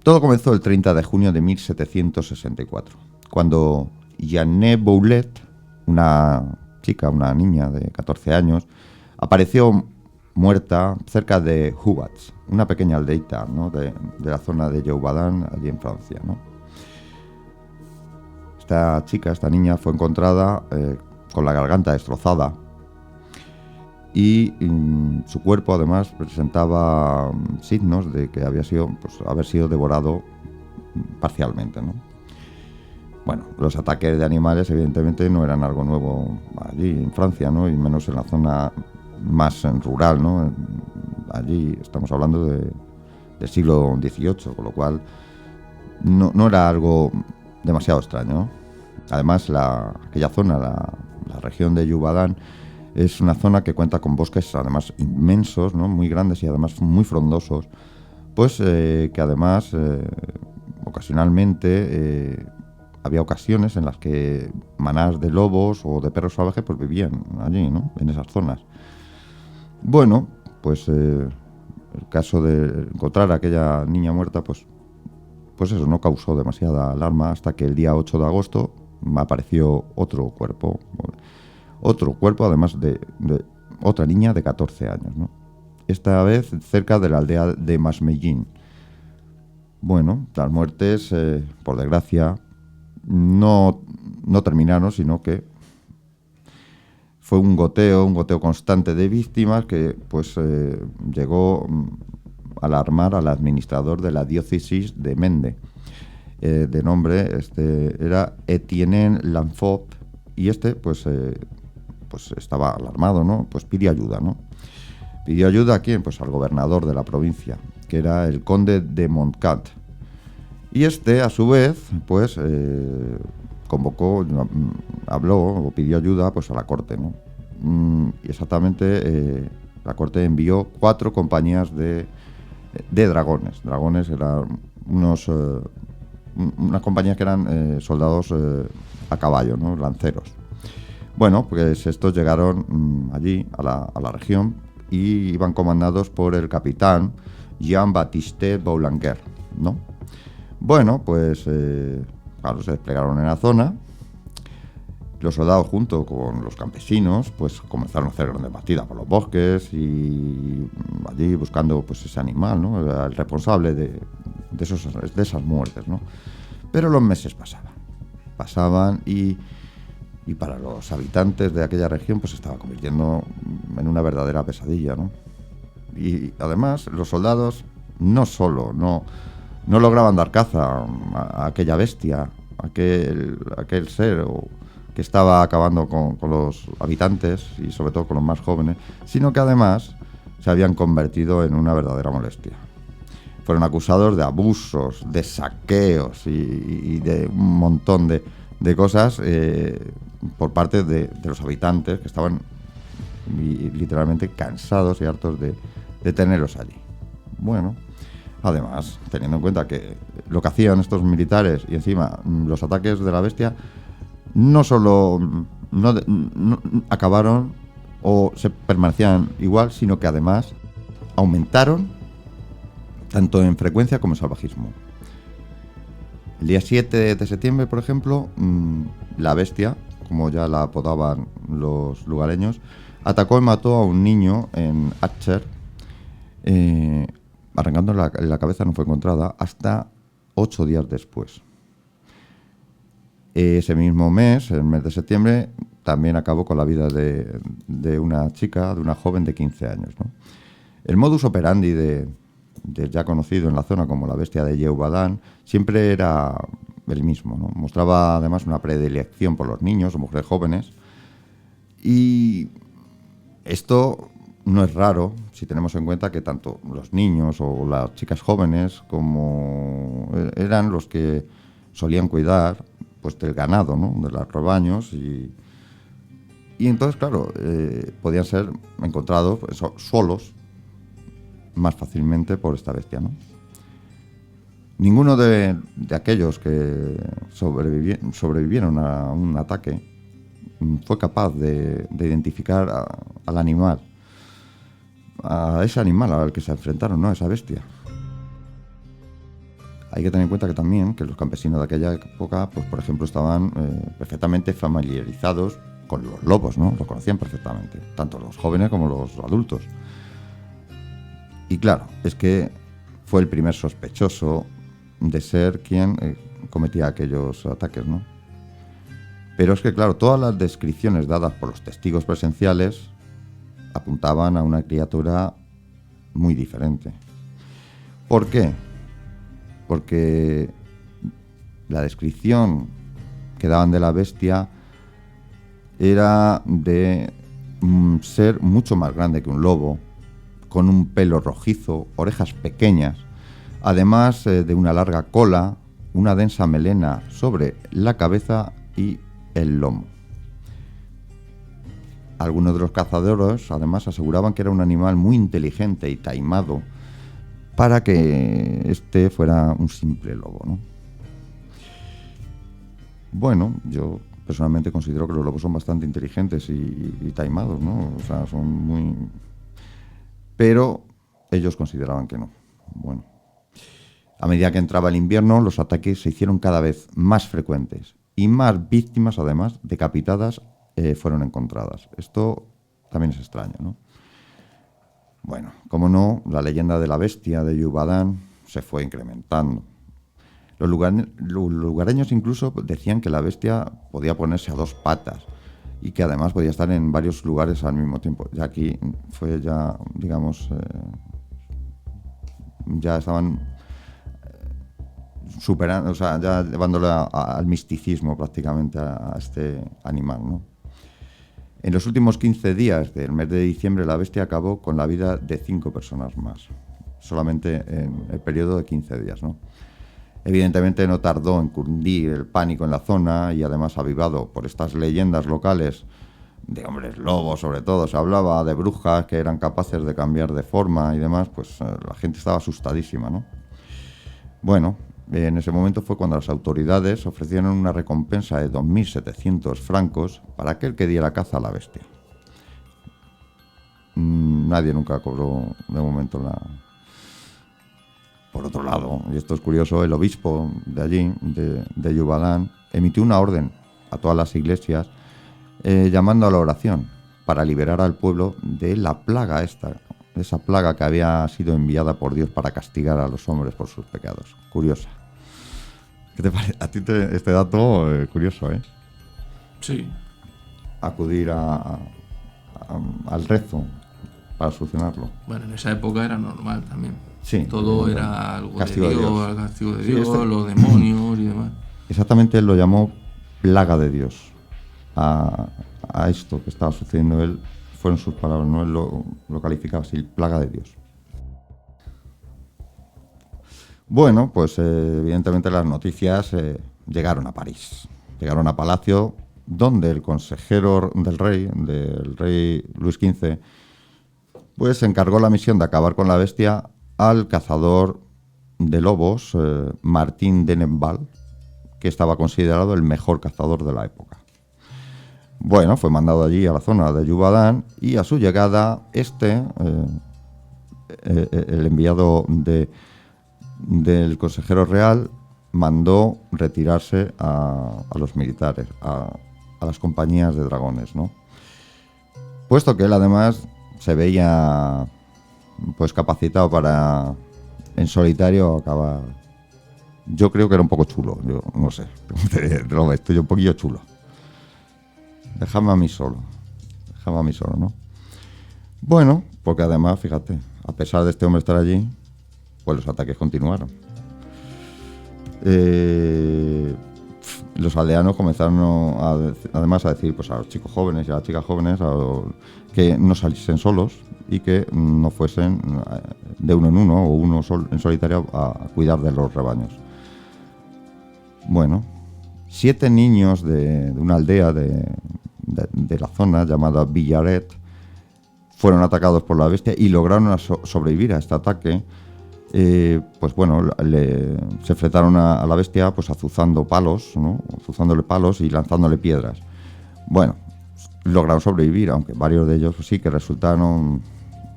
Todo comenzó el 30 de junio de 1764, cuando Jeanne Boulet, una niña de 14 años, apareció muerta cerca de Hubats, una pequeña aldeita, ¿no?, de la zona de Gévaudan, allí en Francia, ¿no? Esta niña fue encontrada con la garganta destrozada y su cuerpo además presentaba signos de que había sido, pues, haber sido devorado parcialmente, ¿no? Bueno, los ataques de animales evidentemente no eran algo nuevo allí en Francia, ¿no?, y menos en la zona más rural, ¿no? Allí estamos hablando del siglo XVIII, con lo cual no era algo demasiado extraño, ¿no? Además, aquella zona, la región de Gévaudan, es una zona que cuenta con bosques además inmensos, ¿no?, muy grandes y además muy frondosos, pues que además ocasionalmente había ocasiones en las que manadas de lobos o de perros salvajes pues vivían allí, ¿no?, en esas zonas. Bueno, pues el caso de encontrar a aquella niña muerta, pues eso no causó demasiada alarma hasta que el día 8 de agosto apareció otro cuerpo además de otra niña de 14 años, ¿no?, esta vez cerca de la aldea de Masmellín. Bueno, las muertes, por desgracia, no terminaron, sino que fue un goteo constante de víctimas que pues llegó a alarmar al administrador de la diócesis de Mende, de nombre era Etienne Lanfop, y pues estaba alarmado, ¿no? Pues pidió ayuda, ¿no? ¿Pidió ayuda a quién? Pues al gobernador de la provincia, que era el conde de Montcat. Y a su vez, pues habló o pidió ayuda pues a la corte, ¿no? Y exactamente la corte envió 4 compañías de dragones. Dragones eran unas compañías que eran soldados a caballo, ¿no?, lanceros. Bueno, pues estos llegaron allí a la región y iban comandados por el capitán Jean-Baptiste Boulanger, ¿no? Bueno, pues claro, se desplegaron en la zona. Los soldados, junto con los campesinos, pues comenzaron a hacer grandes batidas por los bosques y allí buscando pues ese animal, ¿no?, el responsable de esas muertes, ¿no? Pero los meses pasaban y para los habitantes de aquella región pues se estaba convirtiendo en una verdadera pesadilla, ¿no? Y además los soldados no lograban dar caza a aquella bestia, aquel ser que estaba acabando con los habitantes y sobre todo con los más jóvenes, sino que además se habían convertido en una verdadera molestia. Fueron acusados de abusos, de saqueos y de un montón de cosas por parte de los habitantes, que estaban literalmente cansados y hartos de tenerlos allí. Bueno, además, teniendo en cuenta que lo que hacían estos militares y encima los ataques de la bestia no solo no acabaron o se permanecían igual, sino que además aumentaron tanto en frecuencia como en salvajismo. El día 7 de septiembre, por ejemplo, la bestia, como ya la apodaban los lugareños, atacó y mató a un niño en Atcher, arrancando la cabeza. No fue encontrada hasta 8 días después. Ese mismo mes, el mes de septiembre, también acabó con la vida de una chica, de una joven de 15 años, ¿no? El modus operandi del ya conocido en la zona como la bestia de Gévaudan siempre era el mismo, ¿no? Mostraba además una predilección por los niños o mujeres jóvenes, y esto no es raro si tenemos en cuenta que tanto los niños o las chicas jóvenes como eran los que solían cuidar pues del ganado, ¿no? De los rebaños y entonces, claro, podían ser encontrados pues, solos más fácilmente por esta bestia, ¿no? Ninguno de aquellos que sobrevivieron a un ataque fue capaz de identificar al animal, a ese animal al que se enfrentaron, ¿no? A esa bestia. Hay que tener en cuenta que también que los campesinos de aquella época, pues por ejemplo, estaban perfectamente familiarizados con los lobos, ¿no? Los conocían perfectamente, tanto los jóvenes como los adultos. Y claro, es que fue el primer sospechoso de ser quien cometía aquellos ataques, ¿no? Pero es que, claro, todas las descripciones dadas por los testigos presenciales apuntaban a una criatura muy diferente. ¿Por qué? Porque la descripción que daban de la bestia era de ser mucho más grande que un lobo, con un pelo rojizo, orejas pequeñas, además de una larga cola, una densa melena sobre la cabeza y el lomo. Algunos de los cazadores además aseguraban que era un animal muy inteligente y taimado para que este fuera un simple lobo, ¿no? Bueno, yo personalmente considero que los lobos son bastante inteligentes y taimados, ¿no? O sea, son muy... Pero ellos consideraban que no. Bueno, a medida que entraba el invierno, los ataques se hicieron cada vez más frecuentes y más víctimas, además, decapitadas, fueron encontradas. Esto también es extraño, ¿no? Bueno, como no, la leyenda de la bestia de Yubadán se fue incrementando. Los lugareños incluso decían que la bestia podía ponerse a dos patas y que además podía estar en varios lugares al mismo tiempo. Ya aquí fue ya, digamos, ya estaban superando, o sea, ya llevándolo al misticismo prácticamente a este animal, ¿no? En los últimos 15 días del mes de diciembre, la bestia acabó con la vida de 5 personas más, solamente en el periodo de 15 días, ¿no? Evidentemente no tardó en cundir el pánico en la zona y además avivado por estas leyendas locales de hombres lobos, sobre todo. Se hablaba de brujas que eran capaces de cambiar de forma y demás, pues la gente estaba asustadísima, ¿no? Bueno, en ese momento fue cuando las autoridades ofrecieron una recompensa de 2.700 francos para aquel que diera caza a la bestia. Nadie nunca cobró de momento la... Por otro lado, y esto es curioso, el obispo de allí, de Yubadán, emitió una orden a todas las iglesias llamando a la oración para liberar al pueblo de la plaga esa plaga que había sido enviada por Dios para castigar a los hombres por sus pecados. Curiosa. ¿Qué te parece? A ti este dato curioso, ¿eh? Sí. Acudir al rezo para solucionarlo. Bueno, en esa época era normal también. Sí, todo era algo castigo de de Dios, Dios. el castigo de Sí, Dios, los demonios y demás. Exactamente, él lo llamó plaga de Dios a esto que estaba sucediendo. Él, fueron sus palabras, no él lo calificaba así, plaga de Dios. Bueno, pues evidentemente las noticias llegaron a París, llegaron a Palacio, donde el consejero del rey Luis XV, pues encargó la misión de acabar con la bestia al cazador de lobos, Martín de Nenval, que estaba considerado el mejor cazador de la época. Bueno, fue mandado allí a la zona de Yubadán y a su llegada el enviado del consejero real mandó retirarse a los militares, a las compañías de dragones, ¿no? Puesto que él además se veía pues capacitado para en solitario acabar. Yo creo que era un poco chulo, yo no sé, estoy un poquillo chulo. Déjame a mí solo, ¿no? Bueno, porque además, fíjate, a pesar de este hombre estar allí, pues los ataques continuaron. los aldeanos comenzaron además a decir pues a los chicos jóvenes y a las chicas jóvenes que no saliesen solos y que no fuesen de uno en uno o uno en solitario a cuidar de los rebaños. Bueno, 7 niños de una aldea de la zona llamada Villaret fueron atacados por la bestia y lograron sobrevivir a este ataque. Pues bueno, se enfrentaron a la bestia pues azuzándole palos y lanzándole piedras. Bueno, lograron sobrevivir, aunque varios de ellos pues, sí que resultaron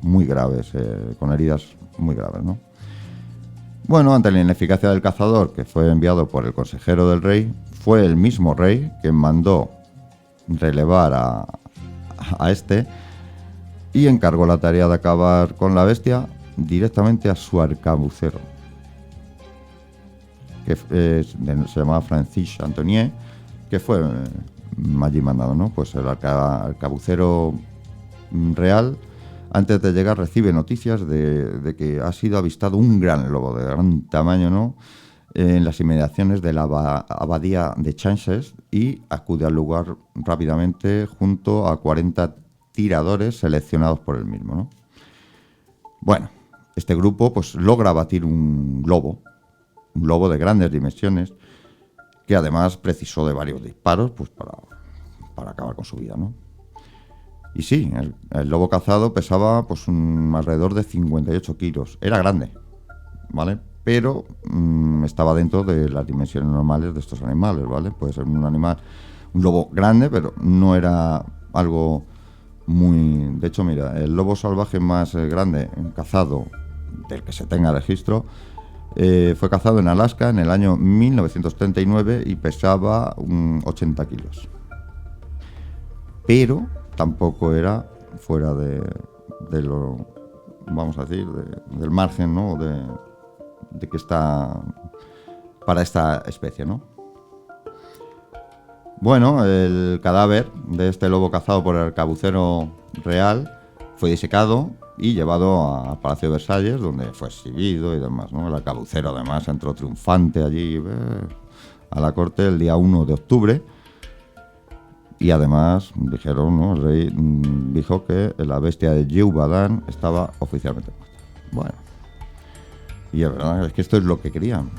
muy graves, con heridas muy graves, ¿no? Bueno, ante la ineficacia del cazador, que fue enviado por el consejero del rey, fue el mismo rey quien mandó relevar a este y encargó la tarea de acabar con la bestia directamente a su arcabucero, que se llamaba Francis Antonier, que fue allí mandado, ¿no? Pues el arcabucero real, antes de llegar, recibe noticias de que ha sido avistado un gran lobo de gran tamaño, ¿no? En las inmediaciones de la abadía de Chances y acude al lugar rápidamente junto a 40 tiradores seleccionados por él mismo, ¿no? Bueno, este grupo pues logra abatir un lobo de grandes dimensiones que además precisó de varios disparos pues para acabar con su vida, ¿no? Y sí, el lobo cazado pesaba pues alrededor de 58 kilos. Era grande, ¿vale? Pero estaba dentro de las dimensiones normales de estos animales, ¿vale? Puede ser un lobo grande, pero no era algo muy... De hecho, mira, el lobo salvaje más grande cazado del que se tenga registro fue cazado en Alaska en el año 1939 y pesaba 80 kilos. Pero tampoco era fuera de lo, vamos a decir, del margen, ¿no? de que está para esta especie, ¿no? Bueno, el cadáver de este lobo cazado por el arcabucero real fue disecado y llevado a Palacio de Versalles, donde fue exhibido y demás, ¿no? El arcabucero además entró triunfante allí a la corte el día 1 de octubre y además dijeron, ¿no? El rey dijo que la bestia de Gévaudan estaba oficialmente muerta. Bueno, y es verdad, es que esto es lo que querían,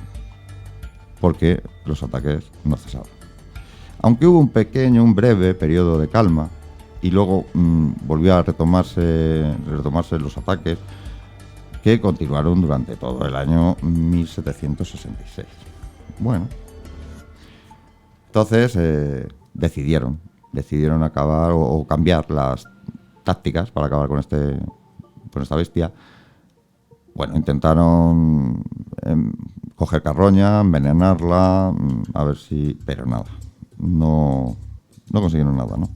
porque los ataques no cesaban. Aunque hubo un breve periodo de calma y luego volvió a retomarse los ataques que continuaron durante todo el año 1766. Bueno, entonces decidieron acabar o cambiar las tácticas para acabar con esta bestia. Bueno, intentaron coger carroña, envenenarla, a ver si... pero nada, no consiguieron nada, ¿no?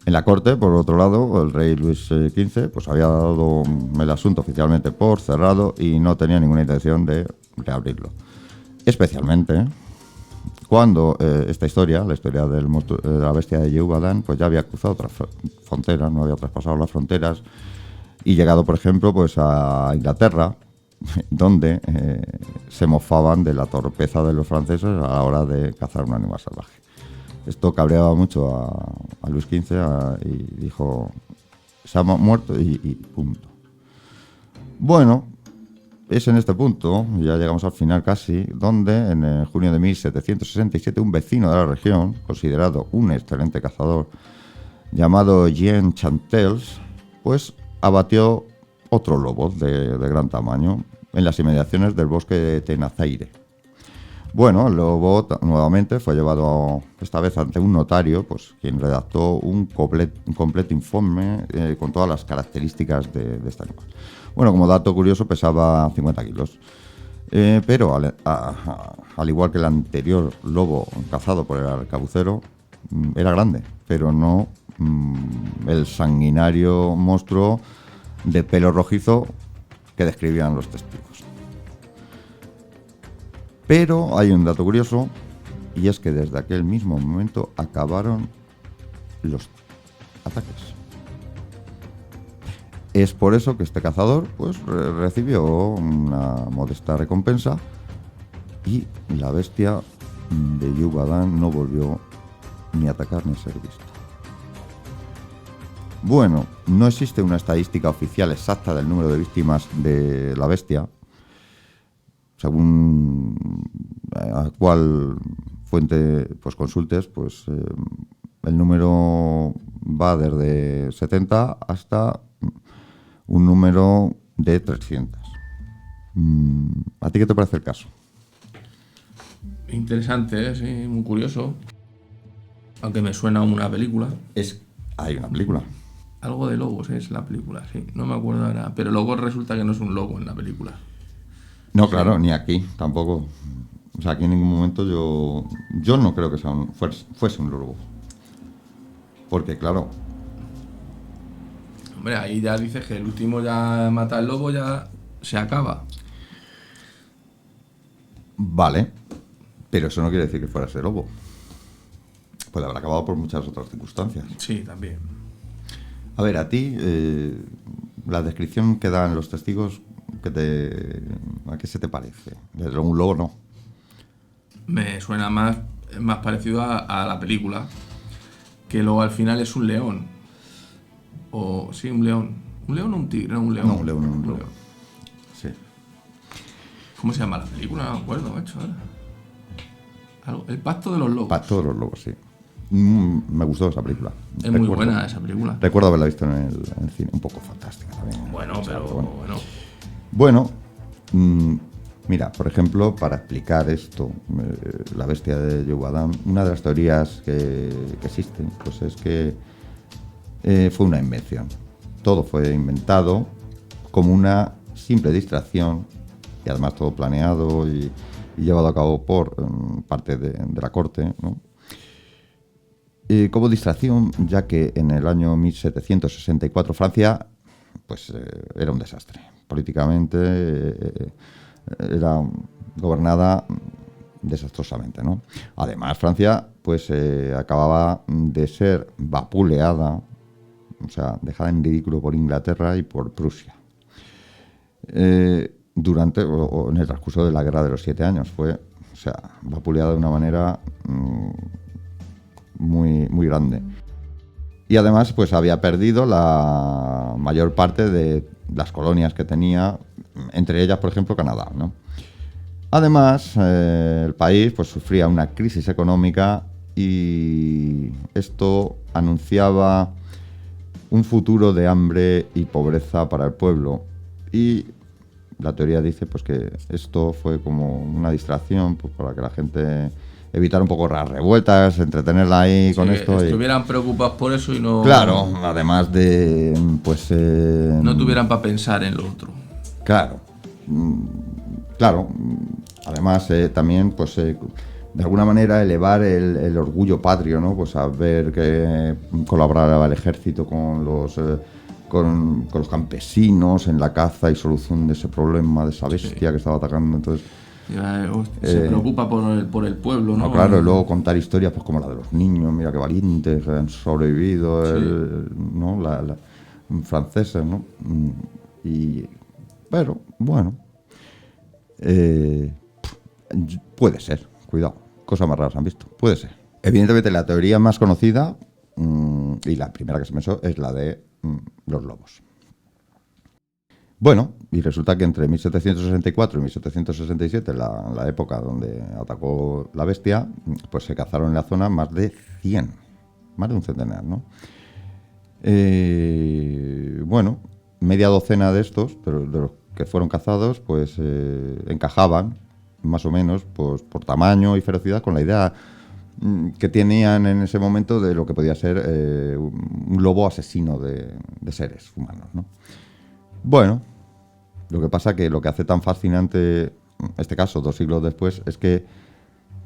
En la corte, por otro lado, el rey Luis XV pues había dado el asunto oficialmente por cerrado y no tenía ninguna intención de reabrirlo. Especialmente cuando esta historia, la historia de la bestia de Gévaudan, pues ya había cruzado otras fronteras, no había traspasado las fronteras y llegado, por ejemplo, pues a Inglaterra, donde se mofaban de la torpeza de los franceses a la hora de cazar un animal salvaje. Esto cabreaba mucho a Luis XV y dijo, se ha muerto y punto. Bueno, es en este punto, ya llegamos al final casi, donde en junio de 1767 un vecino de la región, considerado un excelente cazador, llamado Jean Chantels, pues abatió otro lobo de gran tamaño en las inmediaciones del bosque de Tenazaire. Bueno, el lobo nuevamente fue llevado esta vez ante un notario, pues quien redactó un completo informe con todas las características de este animal. Bueno, como dato curioso, pesaba 50 kilos, pero al igual que el anterior lobo cazado por el arcabucero, era grande, pero no el sanguinario monstruo de pelo rojizo que describían los testigos. Pero hay un dato curioso, y es que desde aquel mismo momento acabaron los ataques. Es por eso que este cazador pues recibió una modesta recompensa y la bestia de Yubadán no volvió ni a atacar ni a ser visto. Bueno, no existe una estadística oficial exacta del número de víctimas de la bestia, según a cuál fuente pues consultes, pues el número va desde 70 hasta un número de 300. ¿A ti qué te parece el caso? Interesante, sí, muy curioso. Aunque me suena a una película. Hay una película. Algo de lobos es la película, sí. No me acuerdo ahora. Pero luego resulta que no es un lobo en la película. No, claro, ni aquí tampoco. O sea, aquí en ningún momento yo no creo que fuese un lobo. Porque, claro... Hombre, ahí ya dices que el último ya mata al lobo, ya se acaba. Vale, pero eso no quiere decir que fuera ese lobo. Puede haber acabado por muchas otras circunstancias. Sí, también. A ver, a ti, la descripción que dan los testigos, ¿a qué se te parece? Desde un lobo no. Me suena más parecido a la película. Que luego al final es un león. O sí, un león. ¿Un león o un tigre? No, un león. No, un león. Sí. ¿Cómo se llama la película? No me acuerdo, macho. El pacto de los lobos. Pacto de los lobos, sí. Me gustó esa película. Muy buena esa película. Recuerdo haberla visto en el cine. Un poco fantástica también. Bueno, pero bueno. Mira, por ejemplo, para explicar esto, la bestia de Yubadán, una de las teorías que existen, pues es que fue una invención. Todo fue inventado como una simple distracción y además todo planeado y llevado a cabo por parte de la corte, ¿no? Como distracción, ya que en el año 1764 Francia pues era un desastre. Políticamente era gobernada desastrosamente, ¿no? Además, Francia pues acababa de ser vapuleada, o sea, dejada en ridículo por Inglaterra y por Prusia. Durante o en el transcurso de la Guerra de los 7 años fue, o sea, vapuleada de una manera muy, muy grande. Y además pues había perdido la mayor parte de las colonias que tenía, entre ellas, por ejemplo, Canadá, ¿no? Además, el país pues sufría una crisis económica y esto anunciaba un futuro de hambre y pobreza para el pueblo. Y la teoría dice pues que esto fue como una distracción pues, para que la gente evitar un poco las revueltas, entretenerla ahí con esto. Estuvieran preocupados por eso y no... Claro, además de... pues no tuvieran para pensar en lo otro. Claro. Además, también, pues, de alguna manera elevar el orgullo patrio, ¿no? Pues a ver que colaboraba el ejército con los campesinos en la caza y solución de ese problema, de esa bestia que estaba atacando. Entonces... se preocupa por el pueblo, ¿no? Claro, y luego contar historias pues como la de los niños, mira qué valientes han sobrevivido, ¿no? la franceses, ¿no? Pero, bueno, puede ser, cuidado, cosas más raras han visto, puede ser. Evidentemente la teoría más conocida y la primera que se pensó es la de los lobos. Bueno, y resulta que entre 1764 y 1767, la época donde atacó la bestia, pues se cazaron en la zona más de 100, más de un centenar, ¿no? Bueno, media docena de estos, pero de los que fueron cazados, pues encajaban, más o menos, pues, por tamaño y ferocidad, con la idea que tenían en ese momento de lo que podía ser un lobo asesino de seres humanos, ¿no? Bueno, lo que pasa que lo que hace tan fascinante este caso, 2 siglos después, es que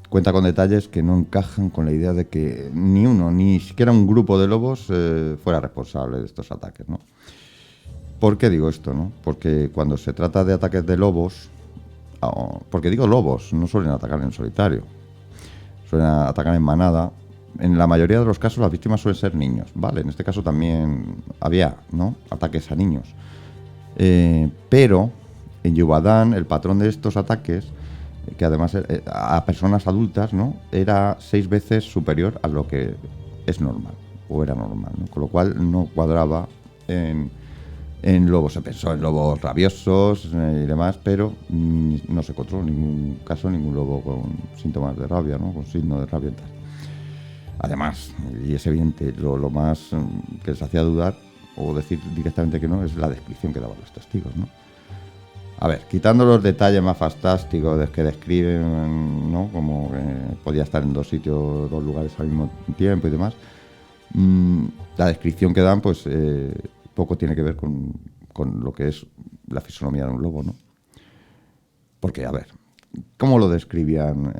cuenta con detalles que no encajan con la idea de que ni uno, ni siquiera un grupo de lobos fuera responsable de estos ataques, ¿no? ¿Por qué digo esto, no? Porque cuando se trata de ataques de lobos, porque digo lobos, no suelen atacar en solitario, suelen atacar en manada. En la mayoría de los casos las víctimas suelen ser niños, ¿vale? En este caso también había, ¿no?, ataques a niños. Pero en Yubadán el patrón de estos ataques que además a personas adultas, ¿no?, era 6 veces superior a lo que es normal, o era normal, ¿no? Con lo cual no cuadraba en lobos. Se pensó en lobos rabiosos y demás, pero no se encontró en ningún caso ningún lobo con síntomas de rabia, ¿no?, con signos de rabia y tal. Además, y es evidente, lo más que les hacía dudar o decir directamente que no es la descripción que daban los testigos, ¿no? A ver, quitando los detalles más fantásticos de que describen, ¿no?, como que podía estar en 2 sitios, 2 lugares al mismo tiempo y demás, la descripción que dan, pues poco tiene que ver con lo que es la fisonomía de un lobo, ¿no? Porque, a ver, ¿cómo lo describían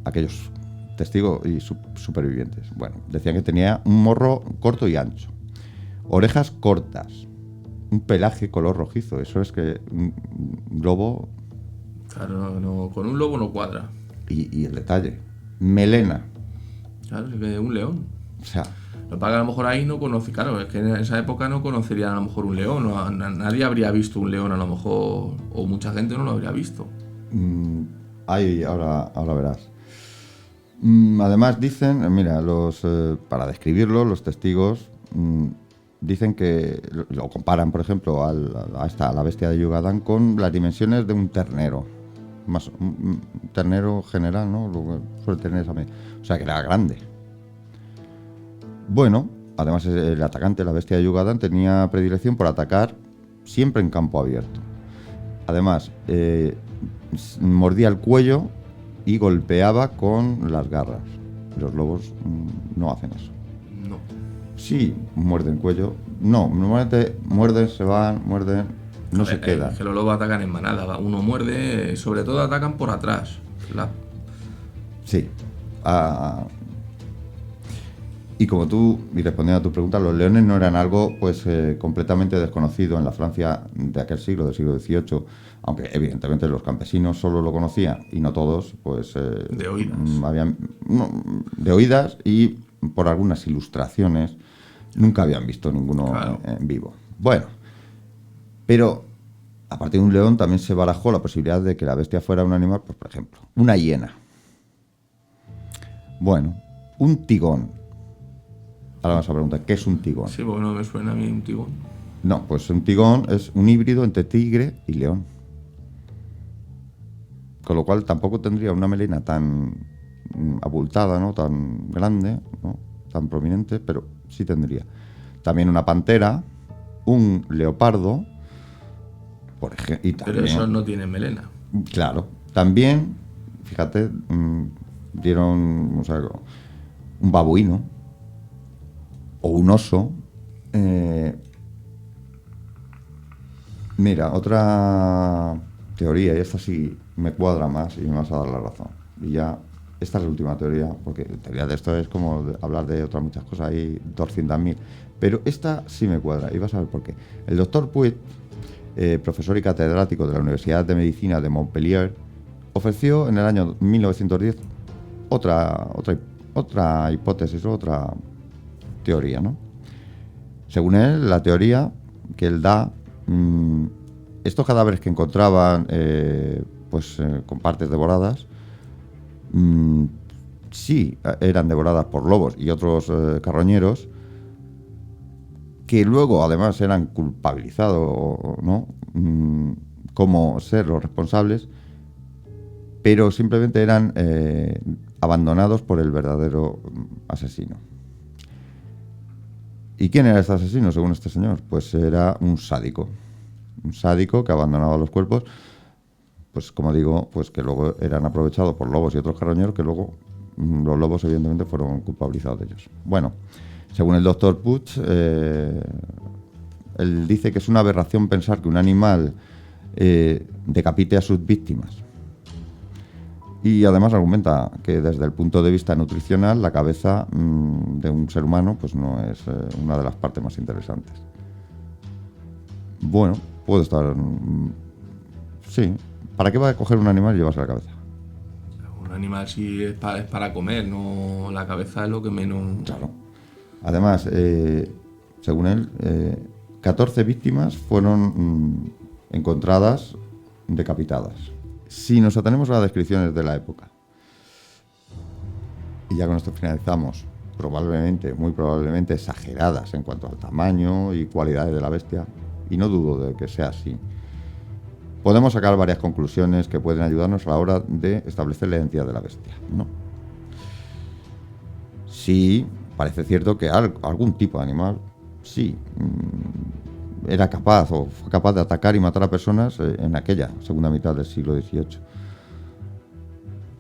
aquellos testigos y supervivientes? Bueno, decían que tenía un morro corto y ancho, orejas cortas, un pelaje color rojizo. Eso es que un lobo... Claro, no, con un lobo no cuadra. Y el detalle, melena. Claro, es que un león. O sea... Lo que pasa que a lo mejor ahí no conoce, claro, es que en esa época no conocerían a lo mejor un león, nadie habría visto un león a lo mejor, o mucha gente no lo habría visto. Ahí, ahora verás. Además dicen, mira, para describirlo, los testigos dicen que lo comparan, por ejemplo, a la bestia de Yugadán con las dimensiones de un ternero. Más un ternero general, ¿no?, lo que suele tener esa medida. O sea, que era grande. Bueno, además el atacante, la bestia de Yugadán, tenía predilección por atacar siempre en campo abierto. Además, mordía el cuello y golpeaba con las garras. Los lobos no hacen eso. No. Sí, muerden cuello. No, normalmente muerden, se van, muerden, no se quedan. Es que los lobos atacan en manada. Uno muerde, sobre todo atacan por atrás. Sí. Y como tú, y respondiendo a tu pregunta, los leones no eran algo pues completamente desconocido en la Francia de aquel siglo, del siglo XVIII, aunque evidentemente los campesinos solo lo conocían, y no todos, pues... de oídas. De oídas y por algunas ilustraciones. Nunca habían visto ninguno claro. en vivo. Bueno, pero aparte de un león también se barajó la posibilidad de que la bestia fuera un animal, pues por ejemplo, una hiena. Bueno, un tigón. Ahora vamos a preguntar, ¿qué es un tigón? Sí, porque no me suena a mí un tigón. No, pues un tigón es un híbrido entre tigre y león. Con lo cual tampoco tendría una melena tan abultada, ¿no?, tan grande, ¿no?, tan prominente, pero sí tendría. También una pantera, un leopardo, por ejemplo. Pero esos no tienen melena. Claro. También, fíjate, dieron, o sea, un babuino o un oso. Mira, otra teoría, y esta sí me cuadra más y me vas a dar la razón. Y ya, esta es la última teoría, porque la teoría de esto es como hablar de otras muchas cosas, hay 200.000. Pero esta sí me cuadra, y vas a ver por qué. El doctor Puig, profesor y catedrático de la Universidad de Medicina de Montpellier, ofreció en el año 1910 otra hipótesis, otra teoría, ¿no? Según él, la teoría que él da, estos cadáveres que encontraban con partes devoradas, sí eran devoradas por lobos y otros carroñeros, que luego además eran culpabilizados, ¿no?, como ser los responsables, pero simplemente eran abandonados por el verdadero asesino. ¿Y quién era este asesino, según este señor? Pues era un sádico que abandonaba los cuerpos, pues como digo, pues que luego eran aprovechados por lobos y otros carroñeros, que luego los lobos evidentemente fueron culpabilizados de ellos. Bueno, según el doctor Puig, él dice que es una aberración pensar que un animal decapite a sus víctimas. Y además argumenta que desde el punto de vista nutricional la cabeza de un ser humano pues no es una de las partes más interesantes. Bueno, puede estar... sí. ¿Para qué va a coger un animal y llevarse la cabeza? Un animal sí es para comer, no, la cabeza es lo que menos... Claro. Además, según él, 14 víctimas fueron encontradas decapitadas. Si nos atenemos a las descripciones de la época, y ya con esto finalizamos, muy probablemente exageradas en cuanto al tamaño y cualidades de la bestia, y no dudo de que sea así, podemos sacar varias conclusiones que pueden ayudarnos a la hora de establecer la identidad de la bestia, ¿no? Sí, parece cierto que algún tipo de animal, sí, era capaz o fue capaz de atacar y matar a personas en aquella segunda mitad del siglo XVIII.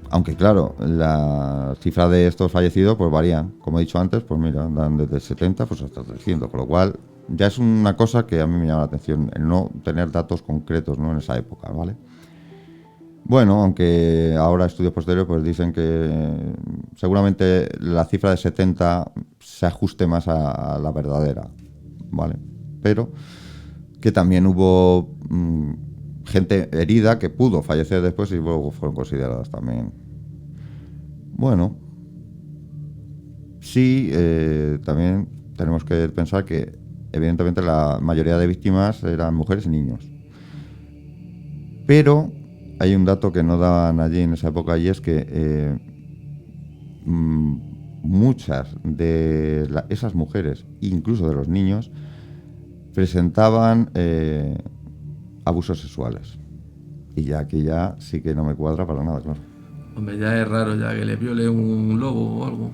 Aunque claro, la cifra de estos fallecidos pues varían. Como he dicho antes, pues mira, dan desde 70 pues hasta 300, con lo cual ya es una cosa que a mí me llama la atención, el no tener datos concretos, ¿no?, en esa época, ¿vale? Bueno, aunque ahora estudios posteriores pues dicen que seguramente la cifra de 70 se ajuste más a la verdadera, ¿vale? Pero que también hubo gente herida que pudo fallecer después y luego fueron consideradas también. Bueno, sí, también tenemos que pensar que evidentemente la mayoría de víctimas eran mujeres y niños. Pero hay un dato que no daban allí en esa época, y es que muchas de esas mujeres, incluso de los niños, presentaban abusos sexuales. Y ya aquí ya sí que no me cuadra para nada, claro. Hombre, ya es raro ya que le viole un lobo o algo.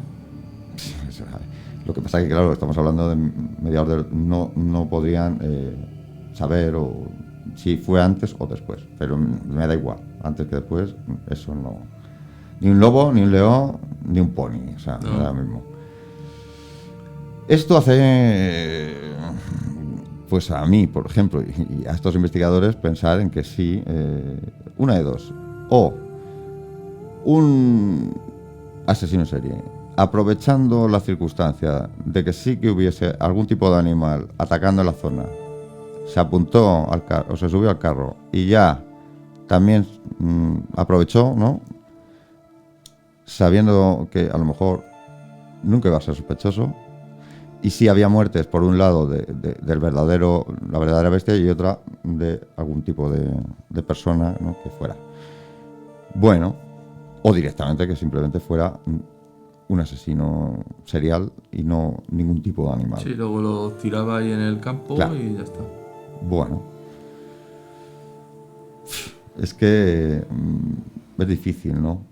Lo que pasa es que, claro, estamos hablando de mediados del... No podrían saber si fue antes o después, pero me da igual, antes que después, eso no. Ni un lobo, ni un león, ni un pony, o sea, no da lo mismo. Esto hace, pues a mí, por ejemplo, y a estos investigadores pensar en que sí, una de dos, o un asesino en serie, aprovechando la circunstancia de que sí que hubiese algún tipo de animal atacando en la zona, se apuntó al carro, o se subió al carro y ya también aprovechó, ¿no?, sabiendo que a lo mejor nunca iba a ser sospechoso, y sí había muertes por un lado la verdadera bestia, y otra de algún tipo de persona, ¿no?, que fuera. Bueno, o directamente que simplemente fuera un asesino serial y no ningún tipo de animal. Sí, luego los tiraba ahí en el campo, claro, y ya está. Bueno, es que es difícil, ¿no?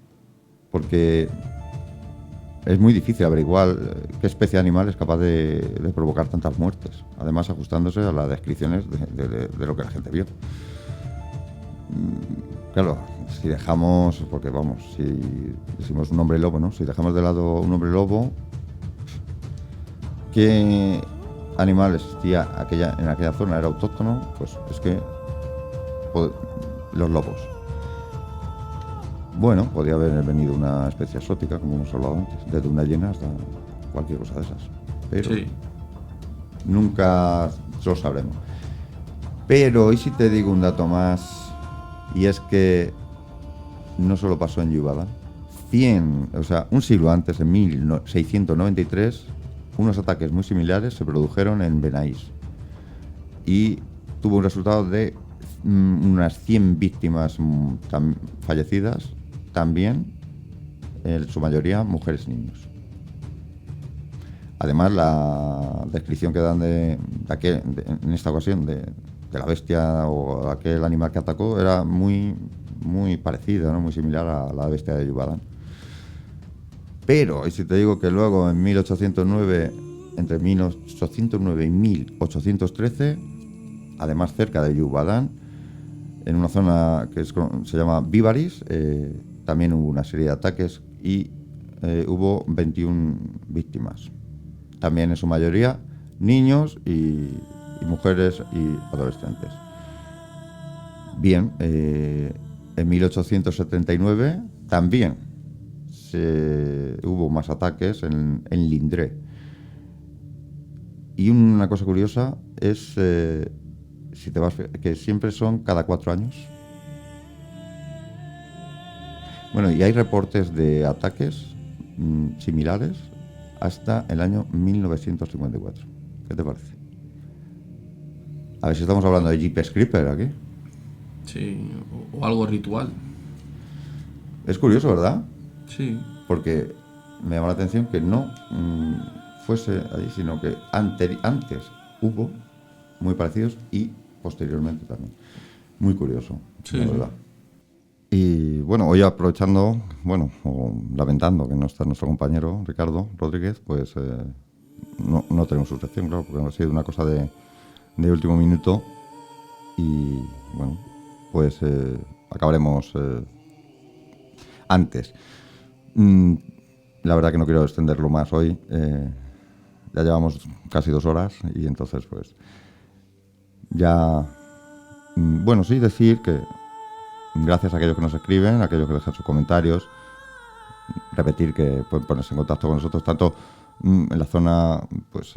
Porque es muy difícil averiguar qué especie de animal es capaz de provocar tantas muertes, además ajustándose a las descripciones de lo que la gente vio. Claro, si dejamos, porque vamos, si decimos un hombre lobo, ¿no? Si dejamos de lado un hombre lobo, ¿qué animal existía en aquella zona? ¿Era autóctono? Pues es que los lobos. Bueno, podría haber venido una especie exótica, como hemos hablado antes, desde una hiena hasta cualquier cosa de esas. Pero sí, nunca lo sabremos. Pero, ¿y si te digo un dato más? Y es que no solo pasó en Jubbadán. Un siglo antes, en 1693, unos ataques muy similares se produjeron en Benais. Y tuvo un resultado de unas 100 víctimas fallecidas, también en su mayoría mujeres y niños. Además, la descripción que dan en esta ocasión de la bestia o aquel animal que atacó era muy, muy parecida, ¿no?, muy similar a la bestia de Jubbadán. Pero, y si te digo que luego en 1809, entre 1809 y 1813, además cerca de Jubbadán, en una zona que se llama Vivaris, también hubo una serie de ataques y hubo 21 víctimas. También en su mayoría niños y mujeres y adolescentes. Bien, en 1879 también hubo más ataques en Lindré. Y una cosa curiosa es, que siempre son cada 4 años. Bueno, y hay reportes de ataques similares hasta el año 1954. ¿Qué te parece? A ver si estamos hablando de Jeepers Creepers aquí. Sí, o algo ritual. Es curioso, ¿verdad? Sí. Porque me llama la atención que no fuese allí, sino que antes hubo muy parecidos y posteriormente también. Muy curioso, Sí, la sí. verdad. Y bueno, hoy aprovechando, o lamentando que no está nuestro compañero Ricardo Rodríguez, pues no tenemos su sección, claro, porque ha sido una cosa de último minuto. Y bueno, pues acabaremos antes. La verdad que no quiero extenderlo más hoy. Ya llevamos casi 2 horas y entonces pues ya... Bueno, sí decir que gracias a aquellos que nos escriben, a aquellos que dejan sus comentarios, repetir que pueden ponerse en contacto con nosotros tanto en la zona pues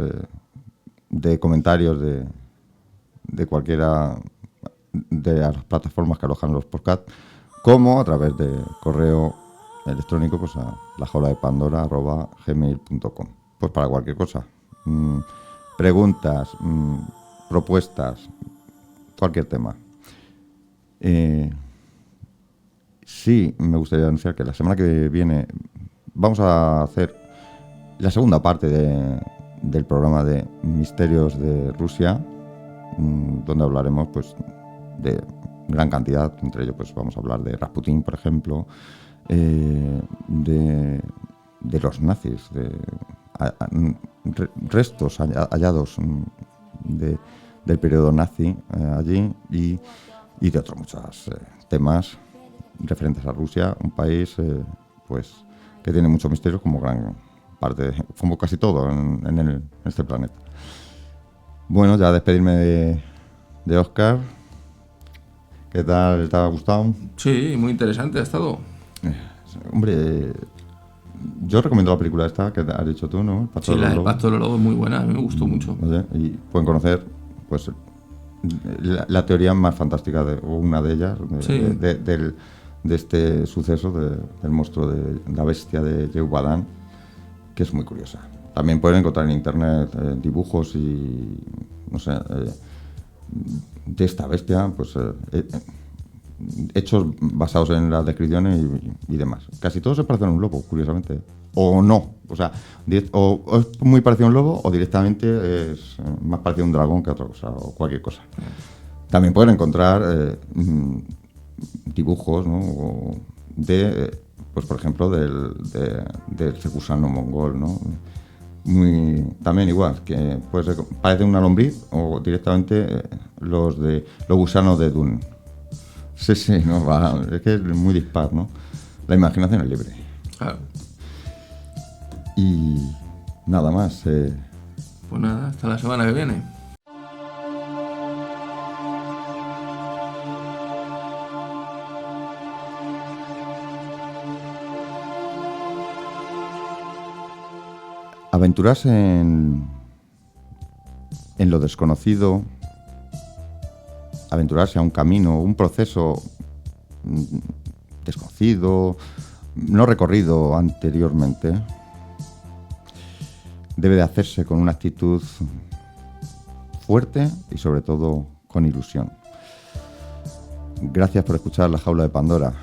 de comentarios de cualquiera de las plataformas que alojan los podcasts, como a través de correo electrónico pues a lajauladePandora@gmail.com, pues para cualquier cosa, preguntas, propuestas, cualquier tema. Sí, me gustaría anunciar que la semana que viene vamos a hacer la segunda parte del programa de Misterios de Rusia, donde hablaremos pues de gran cantidad, entre ellos pues vamos a hablar de Rasputín, por ejemplo, de los nazis, de restos hallados del periodo nazi allí y de otros muchos temas referentes a Rusia, un país pues que tiene muchos misterios como gran parte, como casi todo en este planeta. Bueno, ya despedirme de Óscar. ¿Qué tal? ¿Te ha gustado? Sí, muy interesante ha estado. Hombre, yo recomiendo la película esta que has dicho tú, ¿no? Sí, la del Pacto de los Lobos es muy buena, a mí me gustó mucho. Oye, y pueden conocer pues la teoría más fantástica, o una de ellas, Sí. de este suceso, del monstruo de la bestia de Yehubadan, que es muy curiosa. También pueden encontrar en internet dibujos y, no sé, de esta bestia, pues hechos basados en las descripciones y demás. Casi todos se parecen a un lobo, curiosamente. O no, o sea, o es muy parecido a un lobo o directamente es más parecido a un dragón que a otra cosa, o cualquier cosa. También pueden encontrar dibujos, ¿no? Pues por ejemplo, del gusano mongol, ¿no? También igual, que pues, parece una lombriz o directamente los gusanos de Dune. Sí, ¿no? Es que es muy dispar, ¿no? La imaginación es libre. Claro. Y nada más. Pues nada, hasta la semana que viene. Aventurarse en lo desconocido, aventurarse a un camino, un proceso desconocido, no recorrido anteriormente, debe de hacerse con una actitud fuerte y sobre todo con ilusión. Gracias por escuchar La Jaula de Pandora.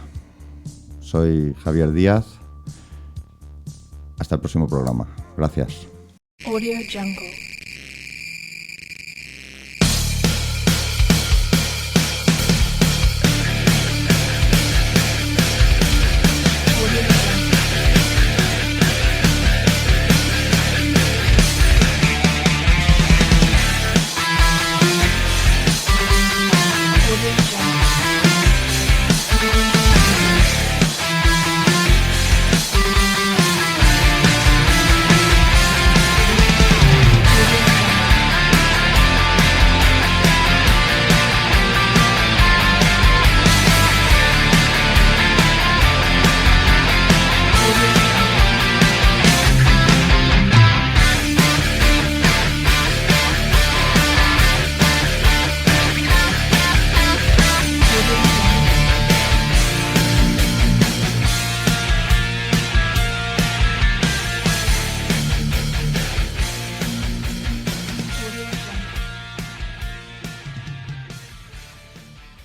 Soy Javier Díaz. Hasta el próximo programa. Gracias. Audio Jungle.